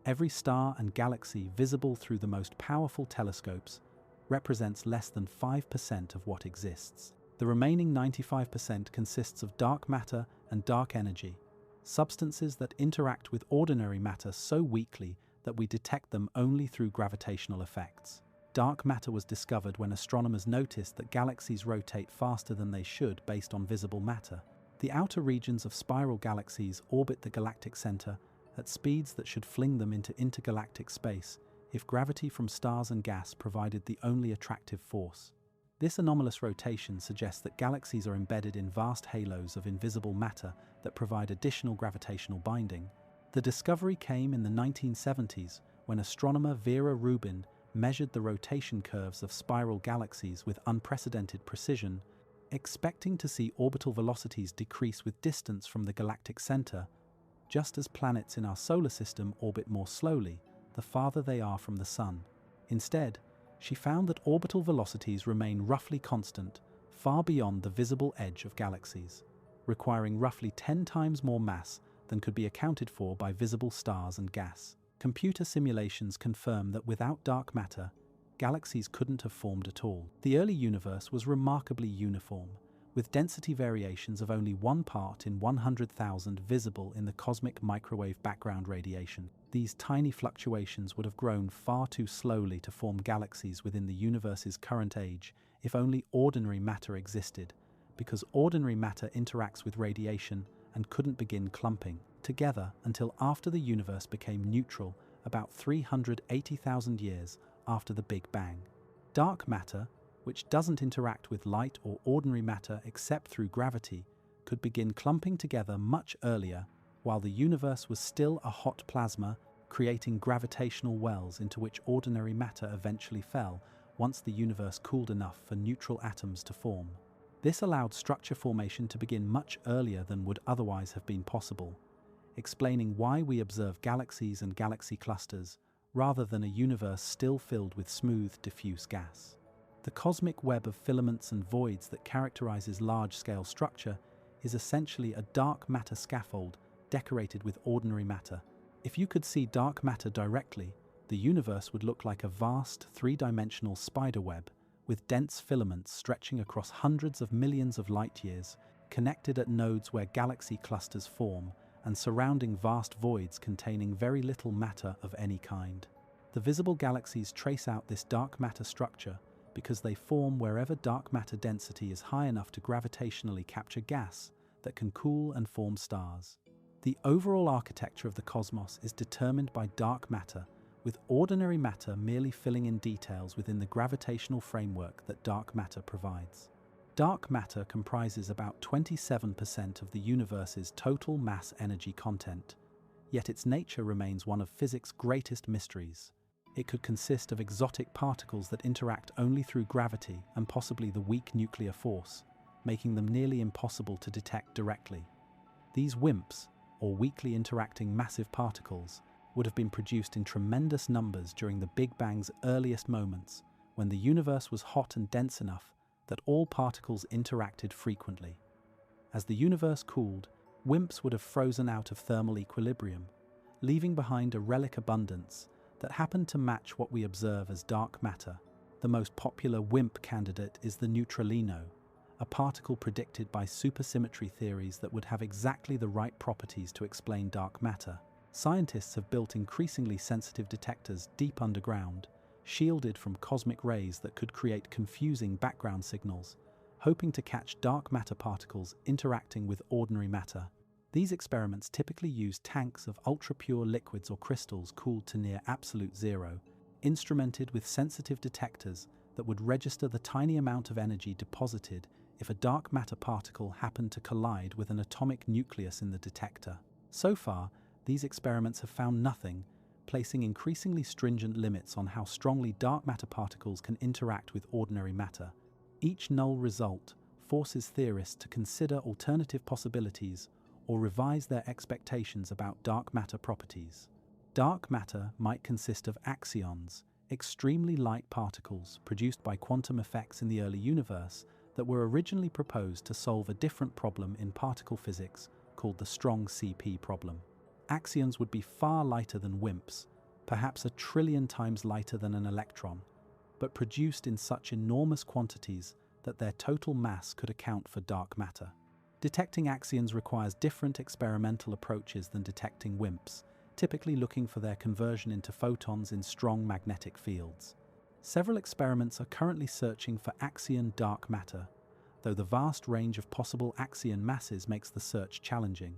every star and galaxy visible through the most powerful telescopes, represents less than 5% of what exists. The remaining 95% consists of dark matter and dark energy, substances that interact with ordinary matter so weakly that we detect them only through gravitational effects. Dark matter was discovered when astronomers noticed that galaxies rotate faster than they should based on visible matter. The outer regions of spiral galaxies orbit the galactic center at speeds that should fling them into intergalactic space if gravity from stars and gas provided the only attractive force. This anomalous rotation suggests that galaxies are embedded in vast halos of invisible matter that provide additional gravitational binding. The discovery came in the 1970s when astronomer Vera Rubin measured the rotation curves of spiral galaxies with unprecedented precision, expecting to see orbital velocities decrease with distance from the galactic center, just as planets in our solar system orbit more slowly the farther they are from the Sun. Instead, she found that orbital velocities remain roughly constant, far beyond the visible edge of galaxies, requiring roughly 10 times more mass than could be accounted for by visible stars and gas. Computer simulations confirm that without dark matter, galaxies couldn't have formed at all. The early universe was remarkably uniform, with density variations of only 1 part in 100,000 visible in the cosmic microwave background radiation. These tiny fluctuations would have grown far too slowly to form galaxies within the universe's current age if only ordinary matter existed, because ordinary matter interacts with radiation and couldn't begin clumping together until after the universe became neutral about 380,000 years after the Big Bang. Dark matter, which doesn't interact with light or ordinary matter except through gravity, could begin clumping together much earlier, while the universe was still a hot plasma, creating gravitational wells into which ordinary matter eventually fell once the universe cooled enough for neutral atoms to form. This allowed structure formation to begin much earlier than would otherwise have been possible, explaining why we observe galaxies and galaxy clusters rather than a universe still filled with smooth, diffuse gas. The cosmic web of filaments and voids that characterizes large-scale structure is essentially a dark matter scaffold decorated with ordinary matter. If you could see dark matter directly, the universe would look like a vast, three-dimensional spiderweb with dense filaments stretching across hundreds of millions of light-years, connected at nodes where galaxy clusters form, and surrounding vast voids containing very little matter of any kind. The visible galaxies trace out this dark matter structure because they form wherever dark matter density is high enough to gravitationally capture gas that can cool and form stars. The overall architecture of the cosmos is determined by dark matter, with ordinary matter merely filling in details within the gravitational framework that dark matter provides. Dark matter comprises about 27% of the universe's total mass energy content, yet its nature remains one of physics' greatest mysteries. It could consist of exotic particles that interact only through gravity and possibly the weak nuclear force, making them nearly impossible to detect directly. These WIMPs, or weakly interacting massive particles, would have been produced in tremendous numbers during the Big Bang's earliest moments, when the universe was hot and dense enough that all particles interacted frequently. As the universe cooled, WIMPs would have frozen out of thermal equilibrium, leaving behind a relic abundance that happen to match what we observe as dark matter. The most popular WIMP candidate is the neutralino, a particle predicted by supersymmetry theories that would have exactly the right properties to explain dark matter. Scientists have built increasingly sensitive detectors deep underground, shielded from cosmic rays that could create confusing background signals, hoping to catch dark matter particles interacting with ordinary matter. These experiments typically use tanks of ultra-pure liquids or crystals cooled to near absolute zero, instrumented with sensitive detectors that would register the tiny amount of energy deposited if a dark matter particle happened to collide with an atomic nucleus in the detector. So far, these experiments have found nothing, placing increasingly stringent limits on how strongly dark matter particles can interact with ordinary matter. Each null result forces theorists to consider alternative possibilities or revise their expectations about dark matter properties. Dark matter might consist of axions, extremely light particles produced by quantum effects in the early universe that were originally proposed to solve a different problem in particle physics called the strong CP problem. Axions would be far lighter than WIMPs, perhaps 1 trillion times lighter than an electron, but produced in such enormous quantities that their total mass could account for dark matter. Detecting axions requires different experimental approaches than detecting WIMPs, typically looking for their conversion into photons in strong magnetic fields. Several experiments are currently searching for axion dark matter, though the vast range of possible axion masses makes the search challenging.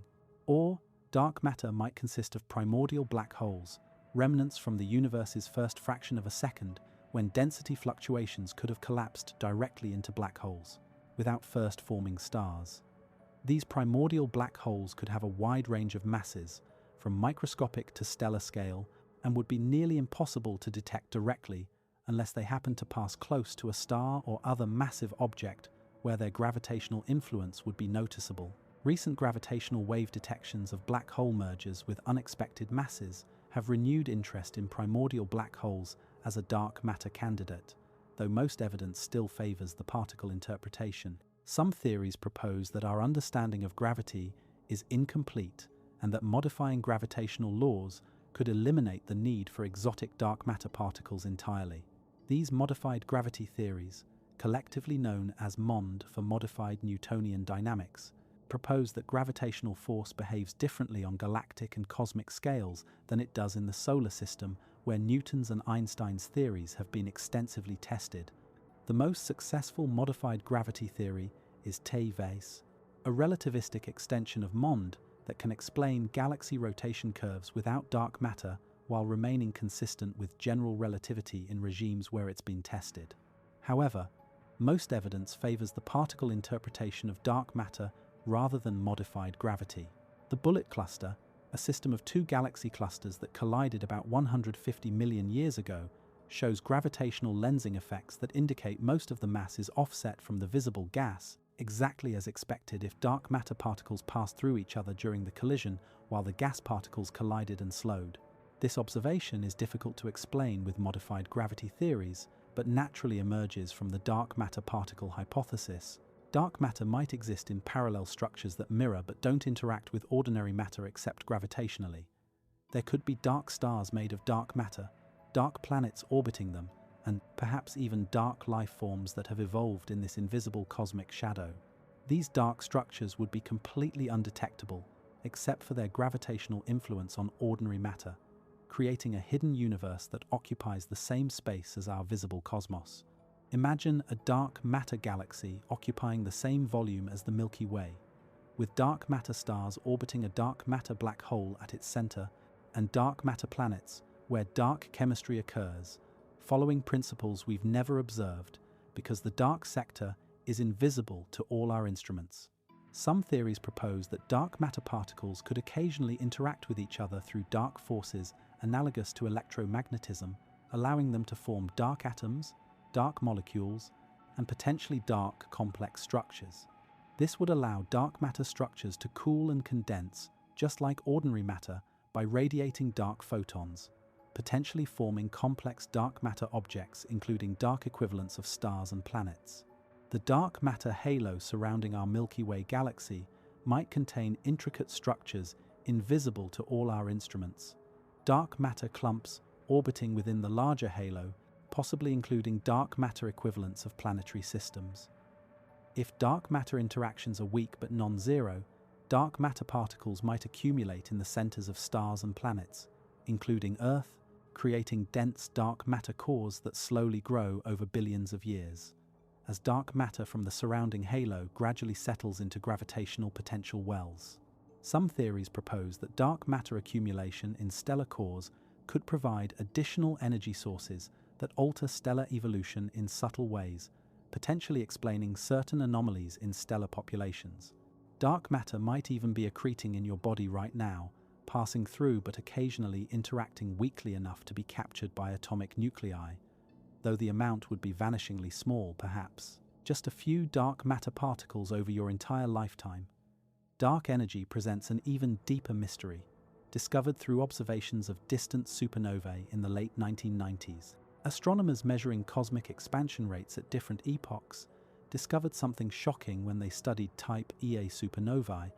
Or, dark matter might consist of primordial black holes, remnants from the universe's first fraction of a second, when density fluctuations could have collapsed directly into black holes, without first forming stars. These primordial black holes could have a wide range of masses, from microscopic to stellar scale, and would be nearly impossible to detect directly unless they happen to pass close to a star or other massive object where their gravitational influence would be noticeable. Recent gravitational wave detections of black hole mergers with unexpected masses have renewed interest in primordial black holes as a dark matter candidate, though most evidence still favors the particle interpretation. Some theories propose that our understanding of gravity is incomplete and that modifying gravitational laws could eliminate the need for exotic dark matter particles entirely. These modified gravity theories, collectively known as MOND for modified Newtonian dynamics, propose that gravitational force behaves differently on galactic and cosmic scales than it does in the solar system, where Newton's and Einstein's theories have been extensively tested. The most successful modified gravity theory is T-Vase, a relativistic extension of MOND that can explain galaxy rotation curves without dark matter while remaining consistent with general relativity in regimes where it's been tested. However, most evidence favors the particle interpretation of dark matter rather than modified gravity. The Bullet Cluster, a system of 2 galaxy clusters that collided about 150 million years ago, shows gravitational lensing effects that indicate most of the mass is offset from the visible gas, exactly as expected if dark matter particles passed through each other during the collision while the gas particles collided and slowed. This observation is difficult to explain with modified gravity theories, but naturally emerges from the dark matter particle hypothesis. Dark matter might exist in parallel structures that mirror but don't interact with ordinary matter except gravitationally. There could be dark stars made of dark matter, dark planets orbiting them, and perhaps even dark life forms that have evolved in this invisible cosmic shadow. These dark structures would be completely undetectable, except for their gravitational influence on ordinary matter, creating a hidden universe that occupies the same space as our visible cosmos. Imagine a dark matter galaxy occupying the same volume as the Milky Way, with dark matter stars orbiting a dark matter black hole at its center, and dark matter planets where dark chemistry occurs, following principles we've never observed because the dark sector is invisible to all our instruments. Some theories propose that dark matter particles could occasionally interact with each other through dark forces analogous to electromagnetism, allowing them to form dark atoms, dark molecules, and potentially dark complex structures. This would allow dark matter structures to cool and condense, just like ordinary matter, by radiating dark photons, potentially forming complex dark matter objects including dark equivalents of stars and planets. The dark matter halo surrounding our Milky Way galaxy might contain intricate structures invisible to all our instruments. Dark matter clumps orbiting within the larger halo, possibly including dark matter equivalents of planetary systems. If dark matter interactions are weak but non-zero, dark matter particles might accumulate in the centers of stars and planets, including Earth, creating dense dark matter cores that slowly grow over billions of years, as dark matter from the surrounding halo gradually settles into gravitational potential wells. Some theories propose that dark matter accumulation in stellar cores could provide additional energy sources that alter stellar evolution in subtle ways, potentially explaining certain anomalies in stellar populations. Dark matter might even be accreting in your body right now, passing through but occasionally interacting weakly enough to be captured by atomic nuclei, though the amount would be vanishingly small, perhaps. Just a few dark matter particles over your entire lifetime. Dark energy presents an even deeper mystery, discovered through observations of distant supernovae in the late 1990s. Astronomers measuring cosmic expansion rates at different epochs discovered something shocking when they studied Type Ia supernovae,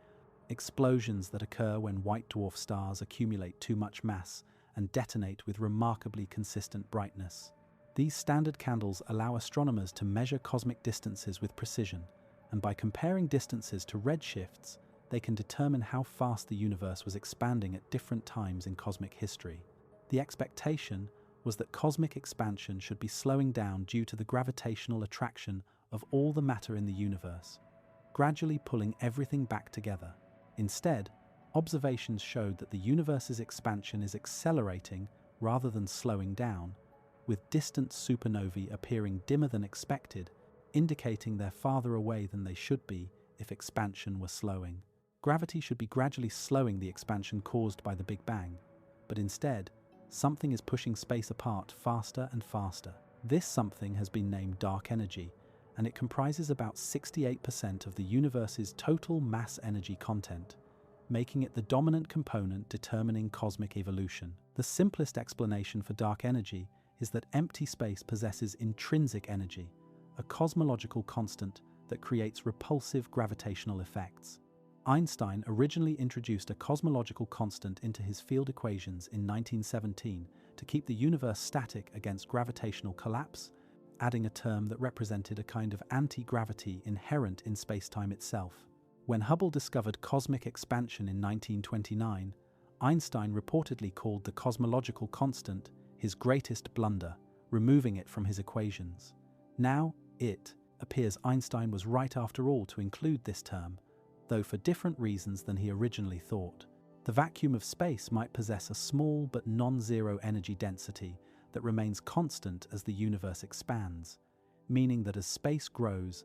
explosions that occur when white dwarf stars accumulate too much mass and detonate with remarkably consistent brightness. These standard candles allow astronomers to measure cosmic distances with precision, and by comparing distances to redshifts, they can determine how fast the universe was expanding at different times in cosmic history. The expectation was that cosmic expansion should be slowing down due to the gravitational attraction of all the matter in the universe, gradually pulling everything back together. Instead, observations showed that the universe's expansion is accelerating rather than slowing down, with distant supernovae appearing dimmer than expected, indicating they're farther away than they should be if expansion were slowing. Gravity should be gradually slowing the expansion caused by the Big Bang, but instead, something is pushing space apart faster and faster. This something has been named dark energy, and it comprises about 68% of the universe's total mass energy content, making it the dominant component determining cosmic evolution. The simplest explanation for dark energy is that empty space possesses intrinsic energy, a cosmological constant that creates repulsive gravitational effects. Einstein originally introduced a cosmological constant into his field equations in 1917 to keep the universe static against gravitational collapse, adding a term that represented a kind of anti-gravity inherent in spacetime itself. When Hubble discovered cosmic expansion in 1929, Einstein reportedly called the cosmological constant his greatest blunder, removing it from his equations. Now, it appears Einstein was right after all to include this term, though for different reasons than he originally thought. The vacuum of space might possess a small but non-zero energy density that remains constant as the universe expands, meaning that as space grows,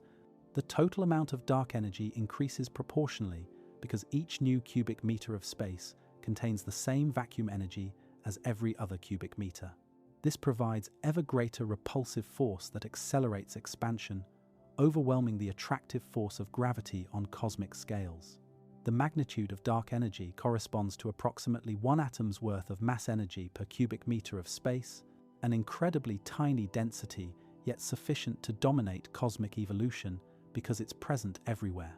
the total amount of dark energy increases proportionally because each new cubic meter of space contains the same vacuum energy as every other cubic meter. This provides ever greater repulsive force that accelerates expansion, overwhelming the attractive force of gravity on cosmic scales. The magnitude of dark energy corresponds to approximately 1 atom's worth of mass energy per cubic meter of space, an incredibly tiny density yet sufficient to dominate cosmic evolution because it's present everywhere.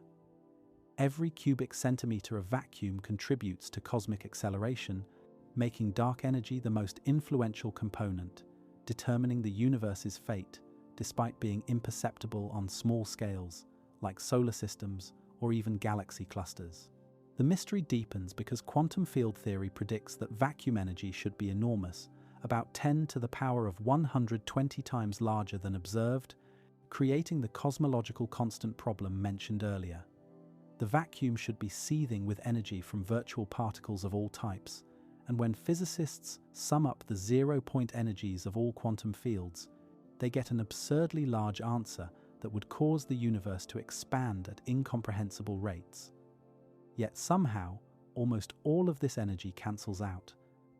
Every cubic centimeter of vacuum contributes to cosmic acceleration, making dark energy the most influential component, determining the universe's fate despite being imperceptible on small scales, like solar systems or even galaxy clusters. The mystery deepens because quantum field theory predicts that vacuum energy should be enormous, about 10 to the power of 120 times larger than observed, creating the cosmological constant problem mentioned earlier. The vacuum should be seething with energy from virtual particles of all types, and when physicists sum up the zero-point energies of all quantum fields, they get an absurdly large answer that would cause the universe to expand at incomprehensible rates. Yet somehow, almost all of this energy cancels out,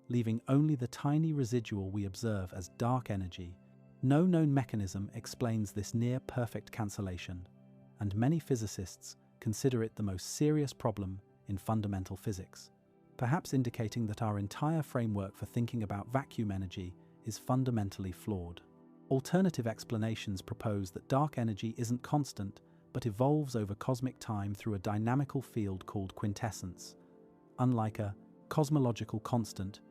leaving only the tiny residual we observe as dark energy. No known mechanism explains this near-perfect cancellation, and many physicists consider it the most serious problem in fundamental physics, perhaps indicating that our entire framework for thinking about vacuum energy is fundamentally flawed. Alternative explanations propose that dark energy isn't constant, but evolves over cosmic time through a dynamical field called quintessence. Unlike a cosmological constant,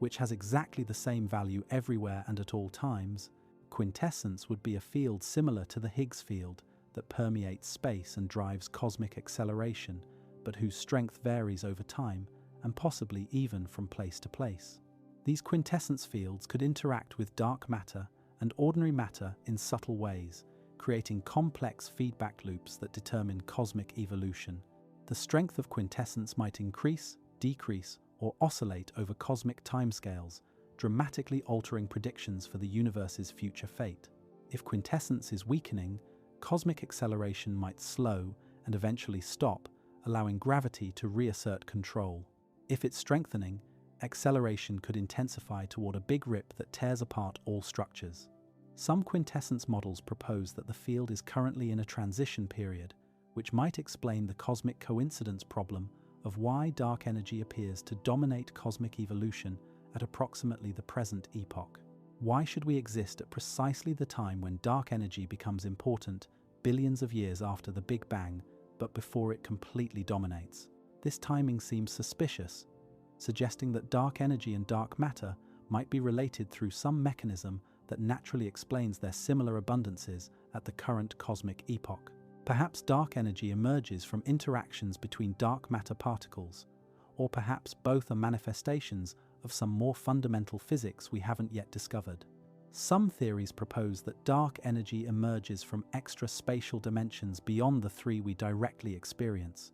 which has exactly the same value everywhere and at all times. Quintessence would be a field similar to the Higgs field that permeates space and drives cosmic acceleration, but whose strength varies over time and possibly even from place to place. These quintessence fields could interact with dark matter and ordinary matter in subtle ways, creating complex feedback loops that determine cosmic evolution. The strength of quintessence might increase, decrease, or oscillate over cosmic timescales, dramatically altering predictions for the universe's future fate. If quintessence is weakening, cosmic acceleration might slow and eventually stop, allowing gravity to reassert control. If it's strengthening, acceleration could intensify toward a big rip that tears apart all structures. Some quintessence models propose that the field is currently in a transition period, which might explain the cosmic coincidence problem of why dark energy appears to dominate cosmic evolution at approximately the present epoch. Why should we exist at precisely the time when dark energy becomes important, billions of years after the Big Bang, but before it completely dominates? This timing seems suspicious, suggesting that dark energy and dark matter might be related through some mechanism that naturally explains their similar abundances at the current cosmic epoch. Perhaps dark energy emerges from interactions between dark matter particles, or perhaps both are manifestations of some more fundamental physics we haven't yet discovered. Some theories propose that dark energy emerges from extra-spatial dimensions beyond the three we directly experience.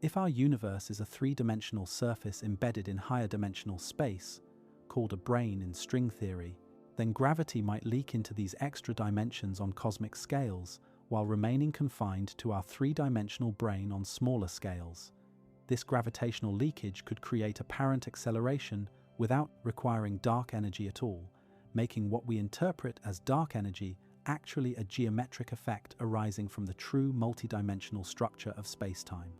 If our universe is a three-dimensional surface embedded in higher-dimensional space, called a brane in string theory, then gravity might leak into these extra dimensions on cosmic scales, while remaining confined to our three-dimensional brane on smaller scales. This gravitational leakage could create apparent acceleration without requiring dark energy at all, making what we interpret as dark energy actually a geometric effect arising from the true multidimensional structure of space-time.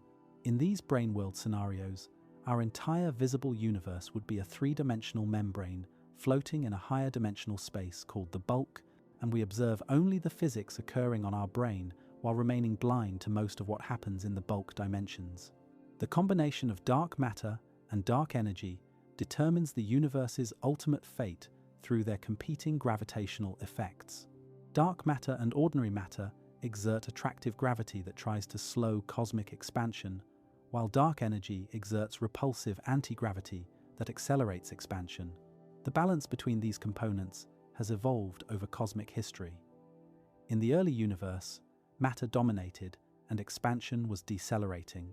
In these brane world scenarios, our entire visible universe would be a three-dimensional membrane floating in a higher dimensional space called the bulk, and we observe only the physics occurring on our brane while remaining blind to most of what happens in the bulk dimensions. The combination of dark matter and dark energy determines the universe's ultimate fate through their competing gravitational effects. Dark matter and ordinary matter exert attractive gravity that tries to slow cosmic expansion, while dark energy exerts repulsive anti-gravity that accelerates expansion. The balance between these components has evolved over cosmic history. In the early universe, matter dominated and expansion was decelerating.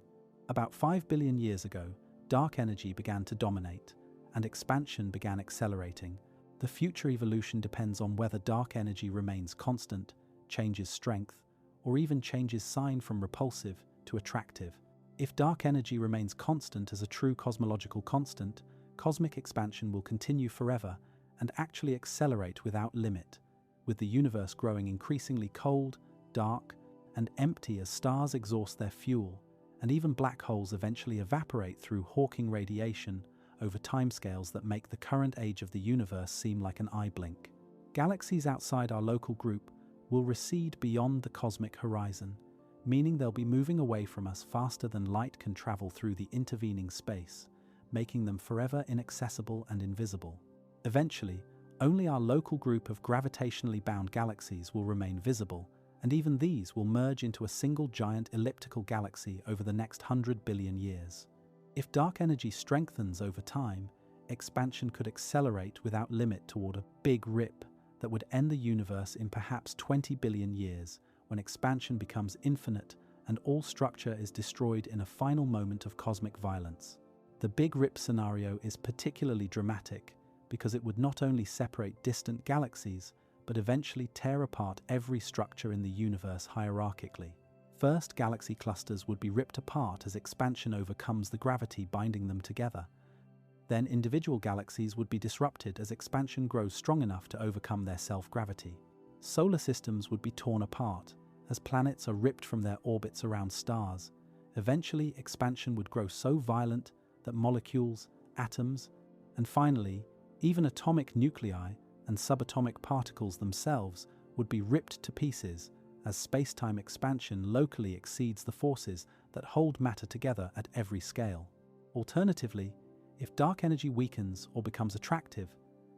About 5 billion years ago, dark energy began to dominate and expansion began accelerating. The future evolution depends on whether dark energy remains constant, changes strength, or even changes sign from repulsive to attractive. If dark energy remains constant as a true cosmological constant, cosmic expansion will continue forever and actually accelerate without limit, with the universe growing increasingly cold, dark, and empty as stars exhaust their fuel, and even black holes eventually evaporate through Hawking radiation over timescales that make the current age of the universe seem like an eye blink. Galaxies outside our local group will recede beyond the cosmic horizon, meaning they'll be moving away from us faster than light can travel through the intervening space, making them forever inaccessible and invisible. Eventually, only our local group of gravitationally bound galaxies will remain visible, and even these will merge into a single giant elliptical galaxy over the next 100 billion years. If dark energy strengthens over time, expansion could accelerate without limit toward a big rip that would end the universe in perhaps 20 billion years, when expansion becomes infinite and all structure is destroyed in a final moment of cosmic violence. The Big Rip scenario is particularly dramatic because it would not only separate distant galaxies, but eventually tear apart every structure in the universe hierarchically. First, galaxy clusters would be ripped apart as expansion overcomes the gravity binding them together. Then individual galaxies would be disrupted as expansion grows strong enough to overcome their self-gravity. Solar systems would be torn apart as planets are ripped from their orbits around stars. Eventually, expansion would grow so violent that molecules, atoms, and finally, even atomic nuclei and subatomic particles themselves would be ripped to pieces as space-time expansion locally exceeds the forces that hold matter together at every scale. Alternatively, If dark energy weakens or becomes attractive,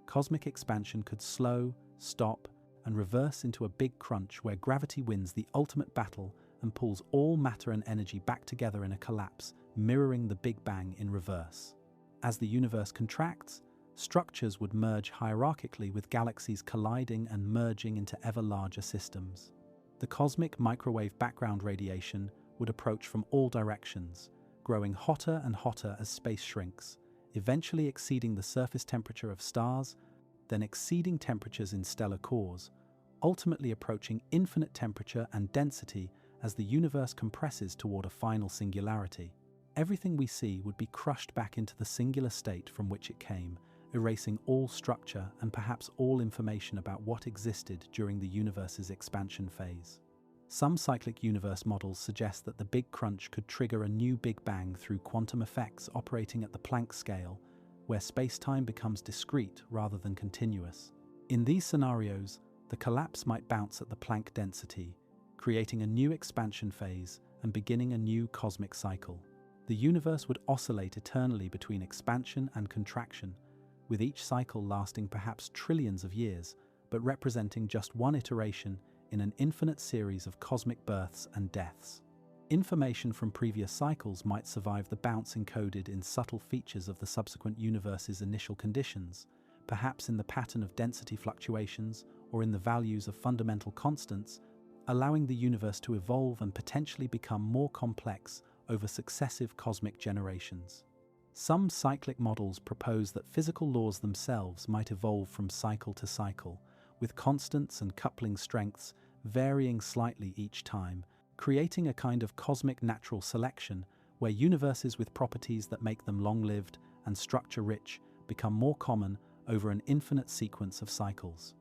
cosmic expansion could slow, stop, and reverse into a big crunch where gravity wins the ultimate battle and pulls all matter and energy back together in a collapse, mirroring the Big Bang in reverse. As the universe contracts, structures would merge hierarchically with galaxies colliding and merging into ever larger systems. The cosmic microwave background radiation would approach from all directions, growing hotter and hotter as space shrinks, eventually exceeding the surface temperature of stars, then exceeding temperatures in stellar cores, ultimately approaching infinite temperature and density as the universe compresses toward a final singularity. Everything we see would be crushed back into the singular state from which it came, erasing all structure and perhaps all information about what existed during the universe's expansion phase. Some cyclic universe models suggest that the Big Crunch could trigger a new Big Bang through quantum effects operating at the Planck scale, where space-time becomes discrete rather than continuous. In these scenarios, the collapse might bounce at the Planck density, creating a new expansion phase and beginning a new cosmic cycle. The universe would oscillate eternally between expansion and contraction, with each cycle lasting perhaps trillions of years, but representing just one iteration in an infinite series of cosmic births and deaths. Information from previous cycles might survive the bounce encoded in subtle features of the subsequent universe's initial conditions, perhaps in the pattern of density fluctuations or in the values of fundamental constants, allowing the universe to evolve and potentially become more complex over successive cosmic generations. Some cyclic models propose that physical laws themselves might evolve from cycle to cycle, with constants and coupling strengths varying slightly each time, creating a kind of cosmic natural selection where universes with properties that make them long-lived and structure-rich become more common over an infinite sequence of cycles.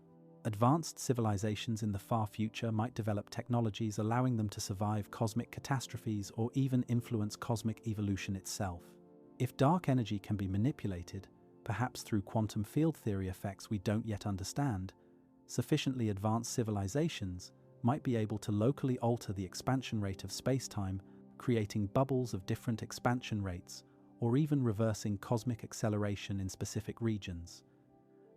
Advanced civilizations in the far future might develop technologies allowing them to survive cosmic catastrophes or even influence cosmic evolution itself. If dark energy can be manipulated, perhaps through quantum field theory effects we don't yet understand, sufficiently advanced civilizations might be able to locally alter the expansion rate of space-time, creating bubbles of different expansion rates, or even reversing cosmic acceleration in specific regions.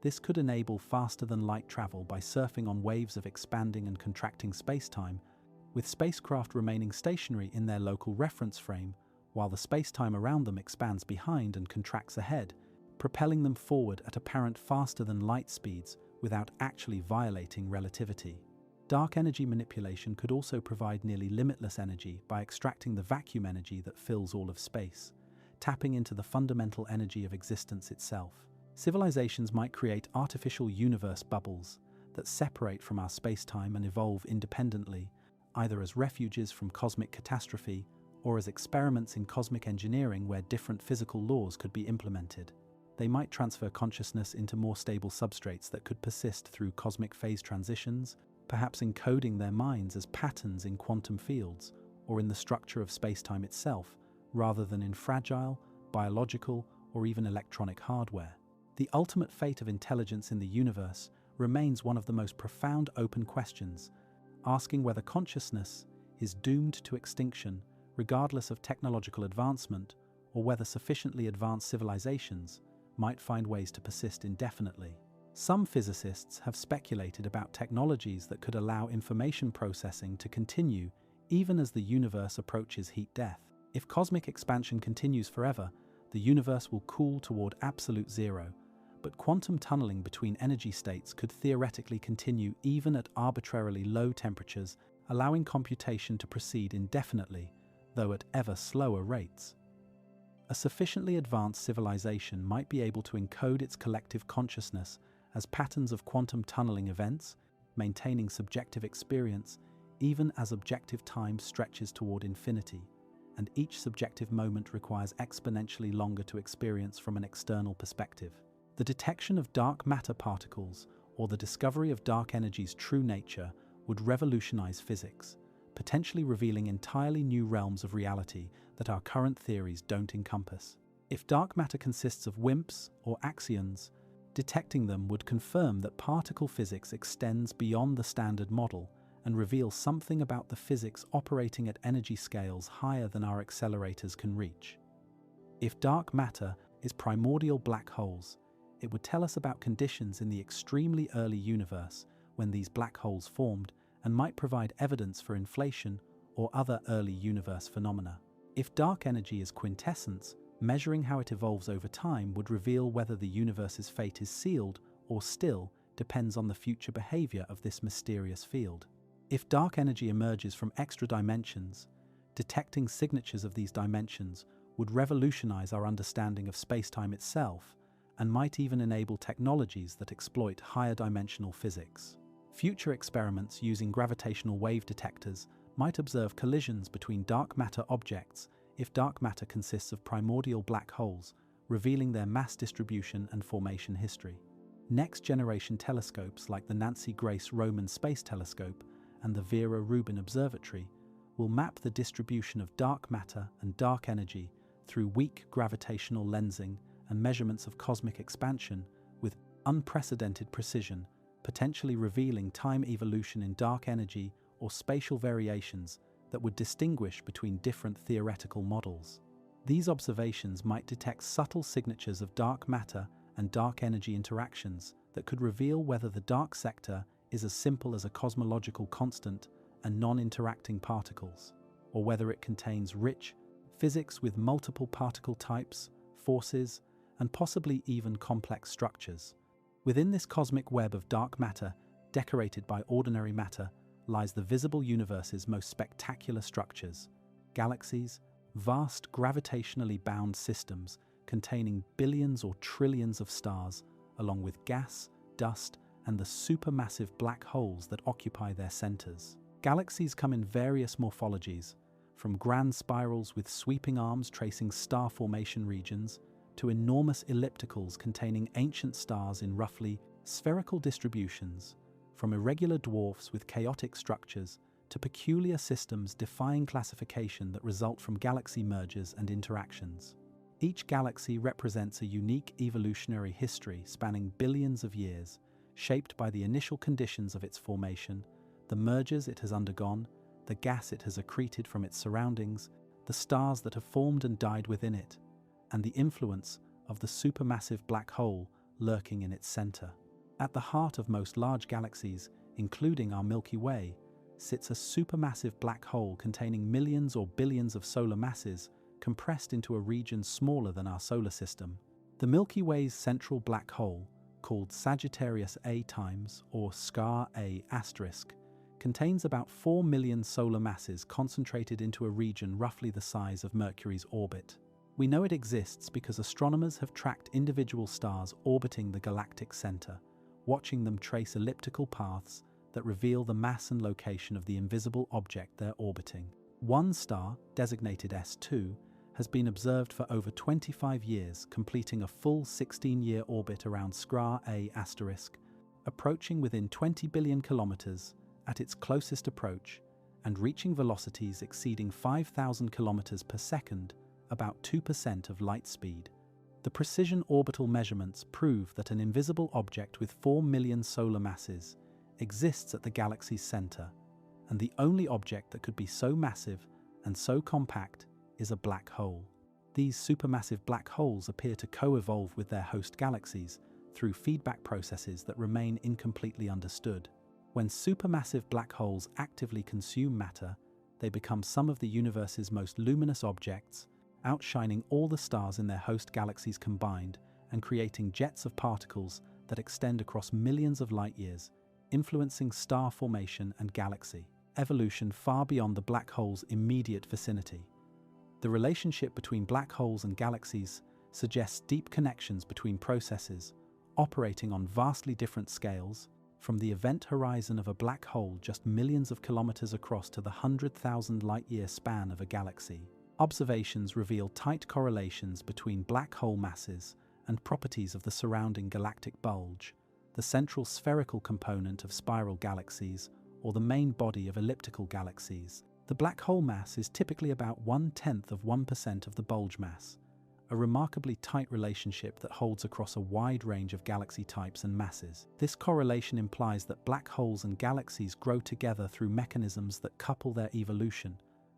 This could enable faster-than-light travel by surfing on waves of expanding and contracting space-time, with spacecraft remaining stationary in their local reference frame, while the space-time around them expands behind and contracts ahead, propelling them forward at apparent faster-than-light speeds without actually violating relativity. Dark energy manipulation could also provide nearly limitless energy by extracting the vacuum energy that fills all of space, tapping into the fundamental energy of existence itself. Civilizations might create artificial universe bubbles that separate from our space-time and evolve independently, either as refuges from cosmic catastrophe or as experiments in cosmic engineering where different physical laws could be implemented. They might transfer consciousness into more stable substrates that could persist through cosmic phase transitions, perhaps encoding their minds as patterns in quantum fields or in the structure of space-time itself, rather than in fragile, biological, or even electronic hardware. The ultimate fate of intelligence in the universe remains one of the most profound open questions, asking whether consciousness is doomed to extinction regardless of technological advancement, or whether sufficiently advanced civilizations might find ways to persist indefinitely. Some physicists have speculated about technologies that could allow information processing to continue even as the universe approaches heat death. If cosmic expansion continues forever, the universe will cool toward absolute zero, but quantum tunneling between energy states could theoretically continue even at arbitrarily low temperatures, allowing computation to proceed indefinitely, though at ever slower rates. A sufficiently advanced civilization might be able to encode its collective consciousness as patterns of quantum tunneling events, maintaining subjective experience even as objective time stretches toward infinity, and each subjective moment requires exponentially longer to experience from an external perspective. The detection of dark matter particles or the discovery of dark energy's true nature would revolutionize physics, potentially revealing entirely new realms of reality that our current theories don't encompass. If dark matter consists of WIMPs or axions, detecting them would confirm that particle physics extends beyond the standard model and reveal something about the physics operating at energy scales higher than our accelerators can reach. If dark matter is primordial black holes. It would tell us about conditions in the extremely early universe when these black holes formed and might provide evidence for inflation or other early universe phenomena. If dark energy is quintessence, measuring how it evolves over time would reveal whether the universe's fate is sealed or still depends on the future behavior of this mysterious field. If dark energy emerges from extra dimensions, detecting signatures of these dimensions would revolutionize our understanding of space-time itself and might even enable technologies that exploit higher dimensional physics. Future experiments using gravitational wave detectors might observe collisions between dark matter objects if dark matter consists of primordial black holes, revealing their mass distribution and formation history. Next-generation telescopes like the Nancy Grace Roman Space Telescope and the Vera Rubin Observatory will map the distribution of dark matter and dark energy through weak gravitational lensing and measurements of cosmic expansion with unprecedented precision, potentially revealing time evolution in dark energy or spatial variations that would distinguish between different theoretical models. These observations might detect subtle signatures of dark matter and dark energy interactions that could reveal whether the dark sector is as simple as a cosmological constant and non-interacting particles, or whether it contains rich physics with multiple particle types, forces, and possibly even complex structures. Within this cosmic web of dark matter, decorated by ordinary matter, lies the visible universe's most spectacular structures: galaxies, vast gravitationally bound systems containing billions or trillions of stars, along with gas, dust, and the supermassive black holes that occupy their centers. Galaxies come in various morphologies, from grand spirals with sweeping arms tracing star formation regions, to enormous ellipticals containing ancient stars in roughly spherical distributions, from irregular dwarfs with chaotic structures to peculiar systems defying classification that result from galaxy mergers and interactions. Each galaxy represents a unique evolutionary history spanning billions of years, shaped by the initial conditions of its formation, the mergers it has undergone, the gas it has accreted from its surroundings, the stars that have formed and died within it, and the influence of the supermassive black hole lurking in its center. At the heart of most large galaxies, including our Milky Way, sits a supermassive black hole containing millions or billions of solar masses compressed into a region smaller than our solar system. The Milky Way's central black hole, called Sagittarius A times or SCAR A asterisk, contains about 4 million solar masses concentrated into a region roughly the size of Mercury's orbit. We know it exists because astronomers have tracked individual stars orbiting the galactic center, watching them trace elliptical paths that reveal the mass and location of the invisible object they're orbiting. One star, designated S2, has been observed for over 25 years, completing a full 16-year orbit around SCAR A asterisk, approaching within 20 billion kilometers at its closest approach and reaching velocities exceeding 5,000 kilometers per second, about 2% of light speed. The precision orbital measurements prove that an invisible object with 4 million solar masses exists at the galaxy's center, and the only object that could be so massive and so compact is a black hole. These supermassive black holes appear to co-evolve with their host galaxies through feedback processes that remain incompletely understood. When supermassive black holes actively consume matter, they become some of the universe's most luminous objects, outshining all the stars in their host galaxies combined and creating jets of particles that extend across millions of light years, influencing star formation and galaxy evolution far beyond the black hole's immediate vicinity. The relationship between black holes and galaxies suggests deep connections between processes operating on vastly different scales, from the event horizon of a black hole just millions of kilometers across to the 100,000 light-year span of a galaxy. Observations reveal tight correlations between black hole masses and properties of the surrounding galactic bulge, the central spherical component of spiral galaxies, or the main body of elliptical galaxies. The black hole mass is typically about 0.1% of the bulge mass, a remarkably tight relationship that holds across a wide range of galaxy types and masses. This correlation implies that black holes and galaxies grow together through mechanisms that couple their evolution,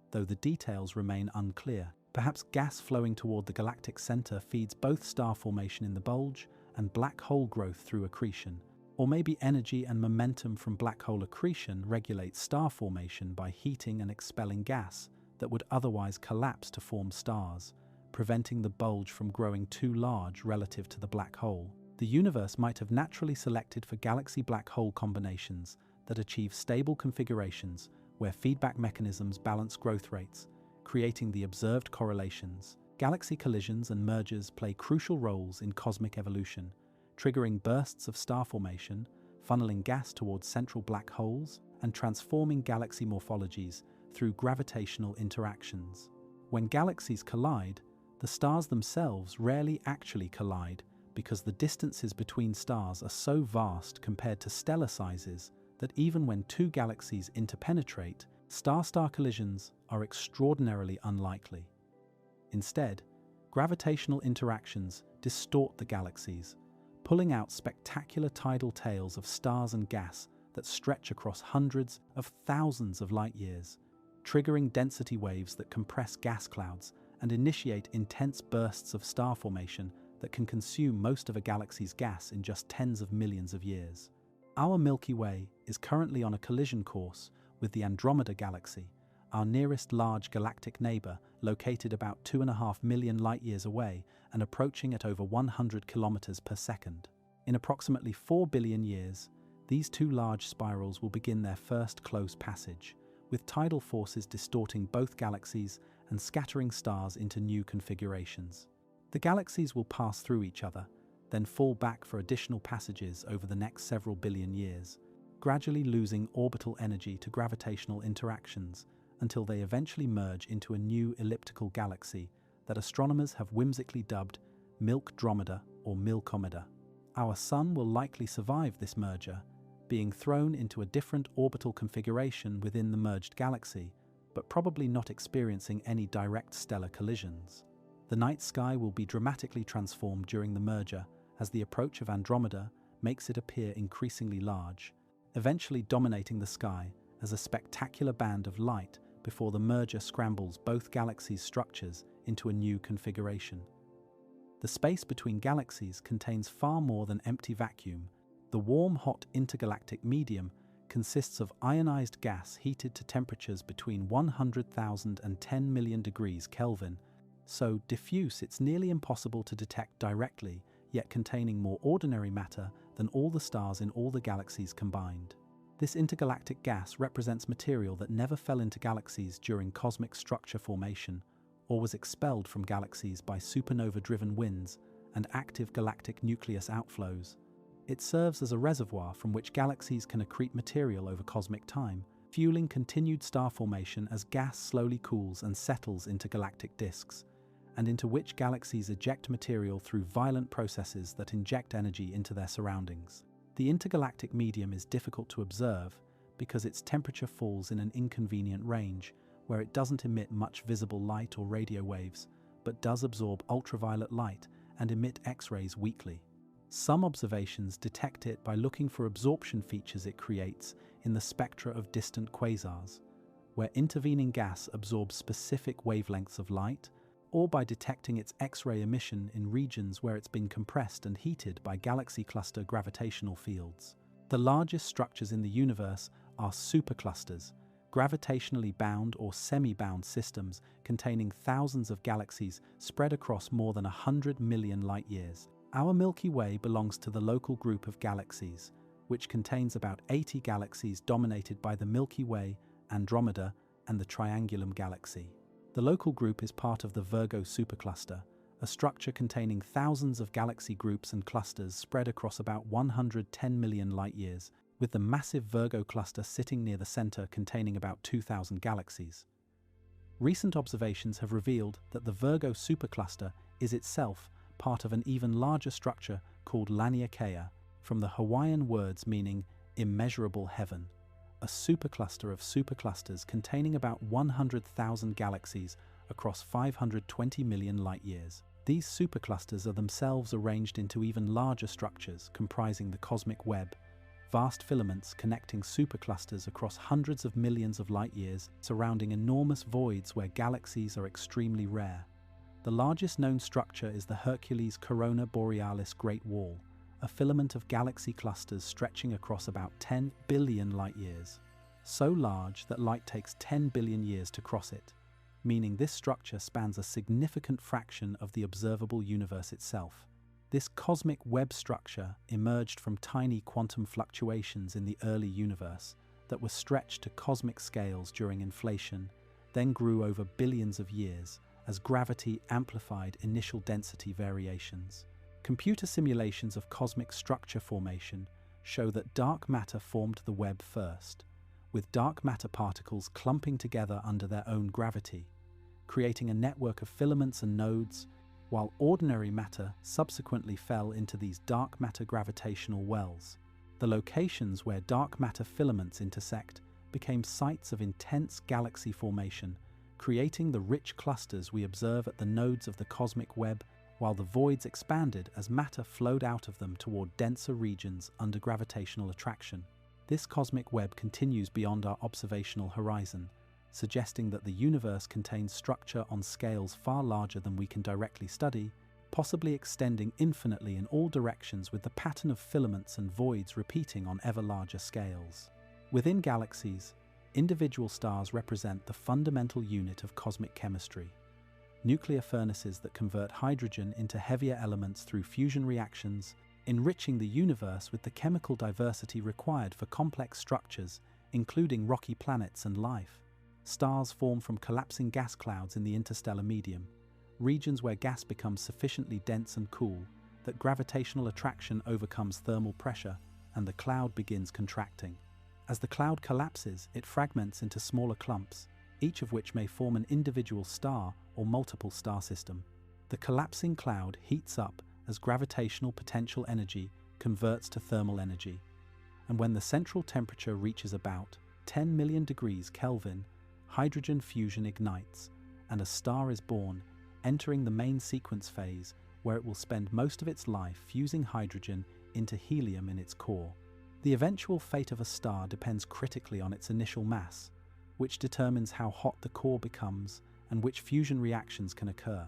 though the details remain unclear. Perhaps gas flowing toward the galactic center feeds both star formation in the bulge and black hole growth through accretion. Or maybe energy and momentum from black hole accretion regulate star formation by heating and expelling gas that would otherwise collapse to form stars, preventing the bulge from growing too large relative to the black hole. The universe might have naturally selected for galaxy-black hole combinations that achieve stable configurations where feedback mechanisms balance growth rates, creating the observed correlations. Galaxy collisions and mergers play crucial roles in cosmic evolution, triggering bursts of star formation, funneling gas towards central black holes, and transforming galaxy morphologies through gravitational interactions. When galaxies collide, the stars themselves rarely actually collide because the distances between stars are so vast compared to stellar sizes that even when two galaxies interpenetrate, star-star collisions are extraordinarily unlikely. Instead, gravitational interactions distort the galaxies, pulling out spectacular tidal tails of stars and gas that stretch across hundreds of thousands of light-years, triggering density waves that compress gas clouds and initiate intense bursts of star formation that can consume most of a galaxy's gas in just tens of millions of years. Our Milky Way is currently on a collision course with the Andromeda Galaxy, our nearest large galactic neighbor, located about 2.5 million light-years away and approaching at over 100 kilometers per second. In approximately 4 billion years, these two large spirals will begin their first close passage, with tidal forces distorting both galaxies and scattering stars into new configurations. The galaxies will pass through each other, then fall back for additional passages over the next several billion years, gradually losing orbital energy to gravitational interactions until they eventually merge into a new elliptical galaxy that astronomers have whimsically dubbed Milkdromeda or Milkomeda. Our Sun will likely survive this merger, being thrown into a different orbital configuration within the merged galaxy, but probably not experiencing any direct stellar collisions. The night sky will be dramatically transformed during the merger as the approach of Andromeda makes it appear increasingly large, eventually dominating the sky as a spectacular band of light before the merger scrambles both galaxies' structures into a new configuration. The space between galaxies contains far more than empty vacuum. The warm, hot intergalactic medium consists of ionized gas heated to temperatures between 100,000 and 10 million degrees Kelvin, so diffuse it's nearly impossible to detect directly, yet containing more ordinary matter than all the stars in all the galaxies combined. This intergalactic gas represents material that never fell into galaxies during cosmic structure formation or was expelled from galaxies by supernova-driven winds and active galactic nucleus outflows. It serves as a reservoir from which galaxies can accrete material over cosmic time, fueling continued star formation as gas slowly cools and settles into galactic disks, and into which galaxies eject material through violent processes that inject energy into their surroundings. The intergalactic medium is difficult to observe because its temperature falls in an inconvenient range where it doesn't emit much visible light or radio waves, but does absorb ultraviolet light and emit X-rays weakly. Some observations detect it by looking for absorption features it creates in the spectra of distant quasars, where intervening gas absorbs specific wavelengths of light, or by detecting its X-ray emission in regions where it's been compressed and heated by galaxy cluster gravitational fields. The largest structures in the universe are superclusters, gravitationally bound or semi-bound systems containing thousands of galaxies spread across more than 100 million light-years. Our Milky Way belongs to the local group of galaxies, which contains about 80 galaxies dominated by the Milky Way, Andromeda, and the Triangulum Galaxy. The local group is part of the Virgo supercluster, a structure containing thousands of galaxy groups and clusters spread across about 110 million light-years, with the massive Virgo cluster sitting near the center containing about 2,000 galaxies. Recent observations have revealed that the Virgo supercluster is itself part of an even larger structure called Laniakea, from the Hawaiian words meaning immeasurable heaven, a supercluster of superclusters containing about 100,000 galaxies across 520 million light-years. These superclusters are themselves arranged into even larger structures comprising the cosmic web, vast filaments connecting superclusters across hundreds of millions of light-years, surrounding enormous voids where galaxies are extremely rare. The largest known structure is the Hercules Corona Borealis Great Wall, a filament of galaxy clusters stretching across about 10 billion light-years. So large that light takes 10 billion years to cross it, meaning this structure spans a significant fraction of the observable universe itself. This cosmic web structure emerged from tiny quantum fluctuations in the early universe that were stretched to cosmic scales during inflation, then grew over billions of years as gravity amplified initial density variations. Computer simulations of cosmic structure formation show that dark matter formed the web first, with dark matter particles clumping together under their own gravity, creating a network of filaments and nodes, while ordinary matter subsequently fell into these dark matter gravitational wells. The locations where dark matter filaments intersect became sites of intense galaxy formation, creating the rich clusters we observe at the nodes of the cosmic web, while the voids expanded as matter flowed out of them toward denser regions under gravitational attraction. This cosmic web continues beyond our observational horizon, suggesting that the universe contains structure on scales far larger than we can directly study, possibly extending infinitely in all directions with the pattern of filaments and voids repeating on ever larger scales. Within galaxies, individual stars represent the fundamental unit of cosmic chemistry. Nuclear furnaces that convert hydrogen into heavier elements through fusion reactions, enriching the universe with the chemical diversity required for complex structures, including rocky planets and life. Stars form from collapsing gas clouds in the interstellar medium, regions where gas becomes sufficiently dense and cool that gravitational attraction overcomes thermal pressure and the cloud begins contracting. As the cloud collapses, it fragments into smaller clumps, each of which may form an individual star or multiple star system. The collapsing cloud heats up as gravitational potential energy converts to thermal energy, and when the central temperature reaches about 10 million degrees Kelvin, hydrogen fusion ignites, and a star is born, entering the main sequence phase, where it will spend most of its life fusing hydrogen into helium in its core. The eventual fate of a star depends critically on its initial mass, which determines how hot the core becomes and which fusion reactions can occur.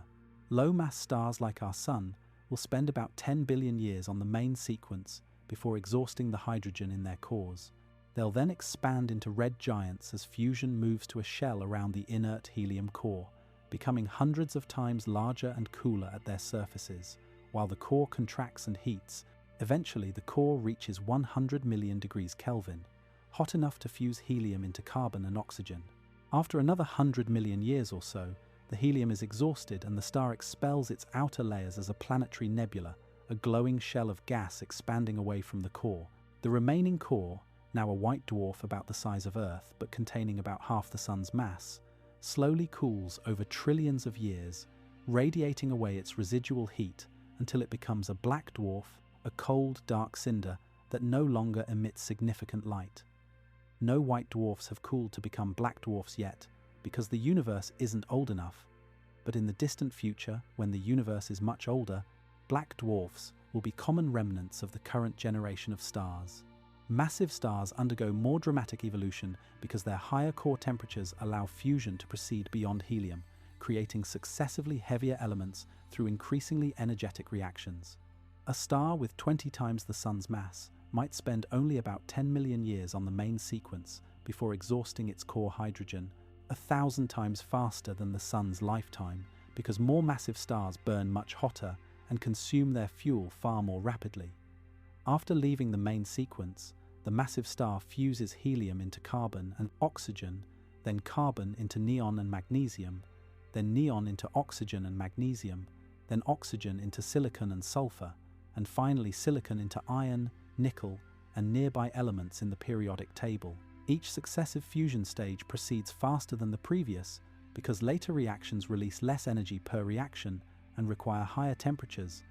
Low-mass stars like our Sun will spend about 10 billion years on the main sequence before exhausting the hydrogen in their cores. They'll then expand into red giants as fusion moves to a shell around the inert helium core, becoming hundreds of times larger and cooler at their surfaces, while the core contracts and heats. Eventually, the core reaches 100 million degrees Kelvin, hot enough to fuse helium into carbon and oxygen. After another 100 million years or so, the helium is exhausted and the star expels its outer layers as a planetary nebula, a glowing shell of gas expanding away from the core. The remaining core, now a white dwarf about the size of Earth but containing about half the Sun's mass, slowly cools over trillions of years, radiating away its residual heat until it becomes a black dwarf, a cold, dark cinder that no longer emits significant light. No white dwarfs have cooled to become black dwarfs yet, because the universe isn't old enough. But in the distant future, when the universe is much older, black dwarfs will be common remnants of the current generation of stars. Massive stars undergo more dramatic evolution because their higher core temperatures allow fusion to proceed beyond helium, creating successively heavier elements through increasingly energetic reactions. A star with 20 times the Sun's mass might spend only about 10 million years on the main sequence before exhausting its core hydrogen, 1,000 times faster than the Sun's lifetime, because more massive stars burn much hotter and consume their fuel far more rapidly. After leaving the main sequence, the massive star fuses helium into carbon and oxygen, then carbon into neon and magnesium, then neon into oxygen and magnesium, then oxygen into silicon and sulfur, and finally silicon into iron, nickel, and nearby elements in the periodic table. Each successive fusion stage proceeds faster than the previous because later reactions release less energy per reaction and require higher temperatures,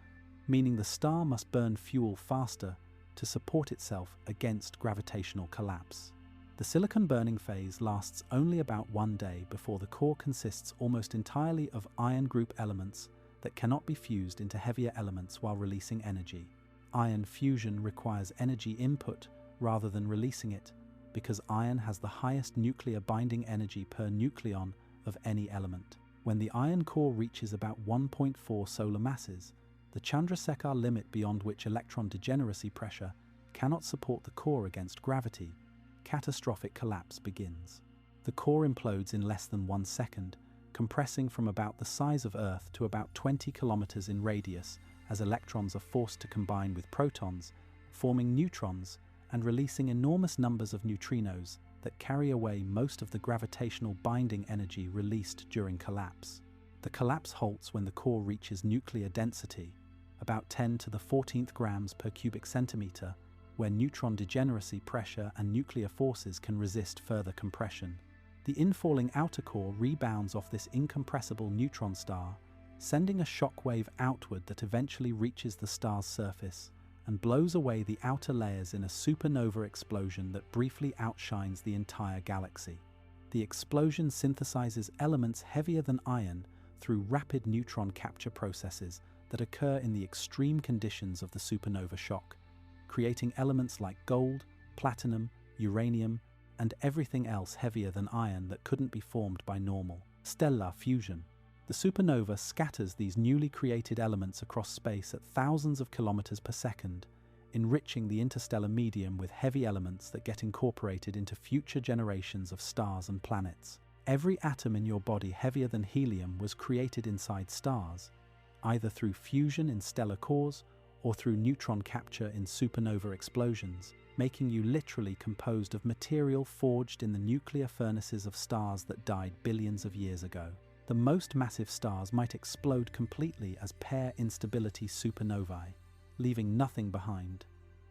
meaning the star must burn fuel faster to support itself against gravitational collapse. The silicon burning phase lasts only about 1 day before the core consists almost entirely of iron group elements that cannot be fused into heavier elements while releasing energy. Iron fusion requires energy input rather than releasing it, because iron has the highest nuclear binding energy per nucleon of any element. When the iron core reaches about 1.4 solar masses, the Chandrasekhar limit beyond which electron degeneracy pressure cannot support the core against gravity, catastrophic collapse begins. The core implodes in less than 1 second, compressing from about the size of Earth to about 20 kilometers in radius as electrons are forced to combine with protons, forming neutrons and releasing enormous numbers of neutrinos that carry away most of the gravitational binding energy released during collapse. The collapse halts when the core reaches nuclear density, about 10 to the 14th grams per cubic centimeter, where neutron degeneracy pressure and nuclear forces can resist further compression. The infalling outer core rebounds off this incompressible neutron star, sending a shock wave outward that eventually reaches the star's surface and blows away the outer layers in a supernova explosion that briefly outshines the entire galaxy. The explosion synthesizes elements heavier than iron through rapid neutron capture processes that occur in the extreme conditions of the supernova shock, creating elements like gold, platinum, uranium, and everything else heavier than iron that couldn't be formed by normal stellar fusion. The supernova scatters these newly created elements across space at thousands of kilometers per second, enriching the interstellar medium with heavy elements that get incorporated into future generations of stars and planets. Every atom in your body heavier than helium was created inside stars, either through fusion in stellar cores or through neutron capture in supernova explosions, making you literally composed of material forged in the nuclear furnaces of stars that died billions of years ago. The most massive stars might explode completely as pair instability supernovae, leaving nothing behind,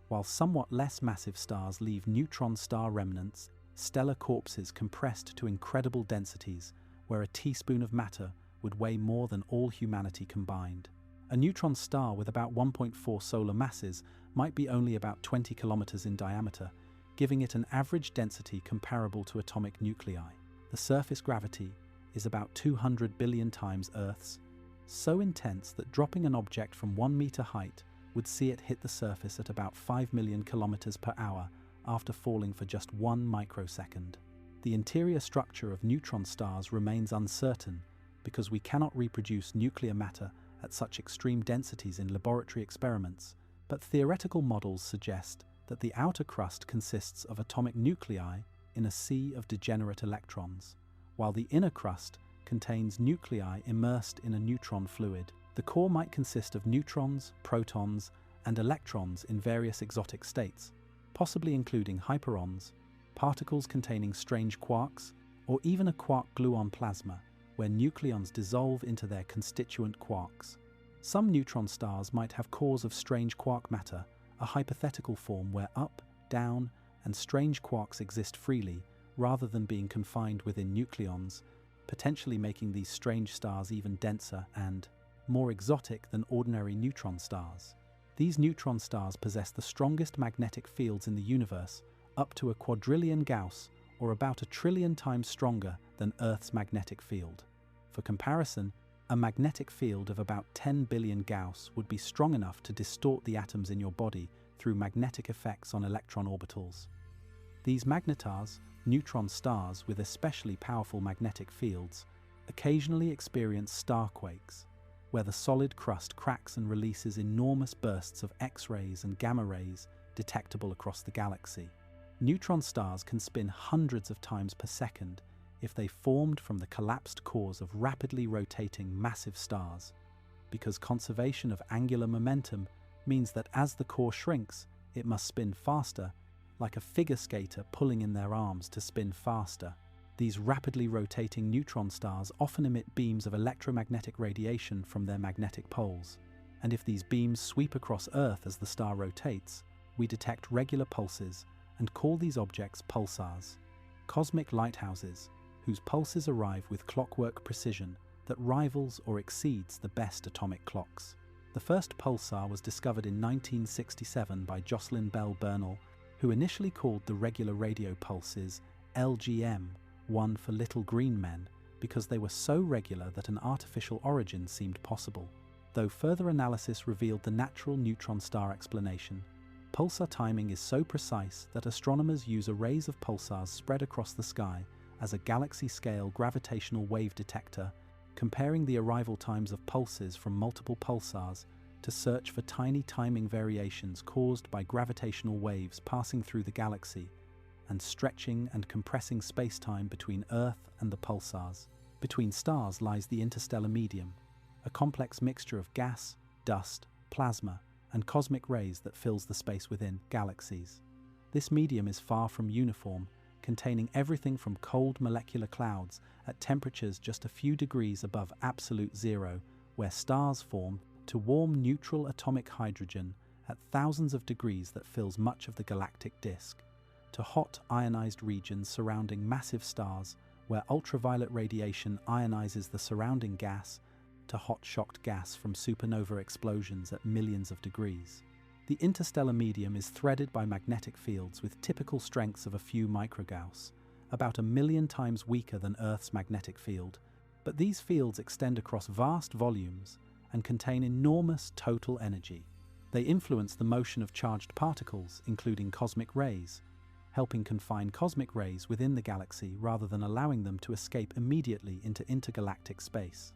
while somewhat less massive stars leave neutron star remnants, stellar corpses compressed to incredible densities where a teaspoon of matter would weigh more than all humanity combined. A neutron star with about 1.4 solar masses might be only about 20 kilometers in diameter, giving it an average density comparable to atomic nuclei. The surface gravity is about 200 billion times Earth's, so intense that dropping an object from 1 meter height would see it hit the surface at about 5 million kilometers per hour after falling for just 1 microsecond. The interior structure of neutron stars remains uncertain because we cannot reproduce nuclear matter at such extreme densities in laboratory experiments, but theoretical models suggest that the outer crust consists of atomic nuclei in a sea of degenerate electrons, while the inner crust contains nuclei immersed in a neutron fluid. The core might consist of neutrons, protons, and electrons in various exotic states, possibly including hyperons, particles containing strange quarks, or even a quark-gluon plasma, where nucleons dissolve into their constituent quarks. Some neutron stars might have cores of strange quark matter, a hypothetical form where up, down, and strange quarks exist freely, rather than being confined within nucleons, potentially making these strange stars even denser and more exotic than ordinary neutron stars. These neutron stars possess the strongest magnetic fields in the universe, up to a quadrillion Gauss, or about 1 trillion times stronger than Earth's magnetic field. For comparison, a magnetic field of about 10 billion Gauss would be strong enough to distort the atoms in your body through magnetic effects on electron orbitals. These magnetars, neutron stars with especially powerful magnetic fields, occasionally experience starquakes, where the solid crust cracks and releases enormous bursts of X-rays and gamma rays detectable across the galaxy. Neutron stars can spin hundreds of times per second if they formed from the collapsed cores of rapidly rotating massive stars, because conservation of angular momentum means that as the core shrinks, it must spin faster, like a figure skater pulling in their arms to spin faster. These rapidly rotating neutron stars often emit beams of electromagnetic radiation from their magnetic poles, and if these beams sweep across Earth as the star rotates, we detect regular pulses and call these objects pulsars, cosmic lighthouses whose pulses arrive with clockwork precision that rivals or exceeds the best atomic clocks. The first pulsar was discovered in 1967 by Jocelyn Bell Burnell, who initially called the regular radio pulses LGM, one for little green men, because they were so regular that an artificial origin seemed possible, though further analysis revealed the natural neutron star explanation. Pulsar timing is so precise that astronomers use arrays of pulsars spread across the sky as a galaxy-scale gravitational wave detector, comparing the arrival times of pulses from multiple pulsars to search for tiny timing variations caused by gravitational waves passing through the galaxy and stretching and compressing space-time between Earth and the pulsars. Between stars lies the interstellar medium, a complex mixture of gas, dust, plasma, and cosmic rays that fills the space within galaxies. This medium is far from uniform, containing everything from cold molecular clouds at temperatures just a few degrees above absolute zero, where stars form, to warm neutral atomic hydrogen at thousands of degrees that fills much of the galactic disk, to hot ionized regions surrounding massive stars where ultraviolet radiation ionizes the surrounding gas, to hot shocked gas from supernova explosions at millions of degrees. The interstellar medium is threaded by magnetic fields with typical strengths of a few microgauss, about 1,000,000 times weaker than Earth's magnetic field, but these fields extend across vast volumes and contain enormous total energy. They influence the motion of charged particles, including cosmic rays, helping confine cosmic rays within the galaxy rather than allowing them to escape immediately into intergalactic space.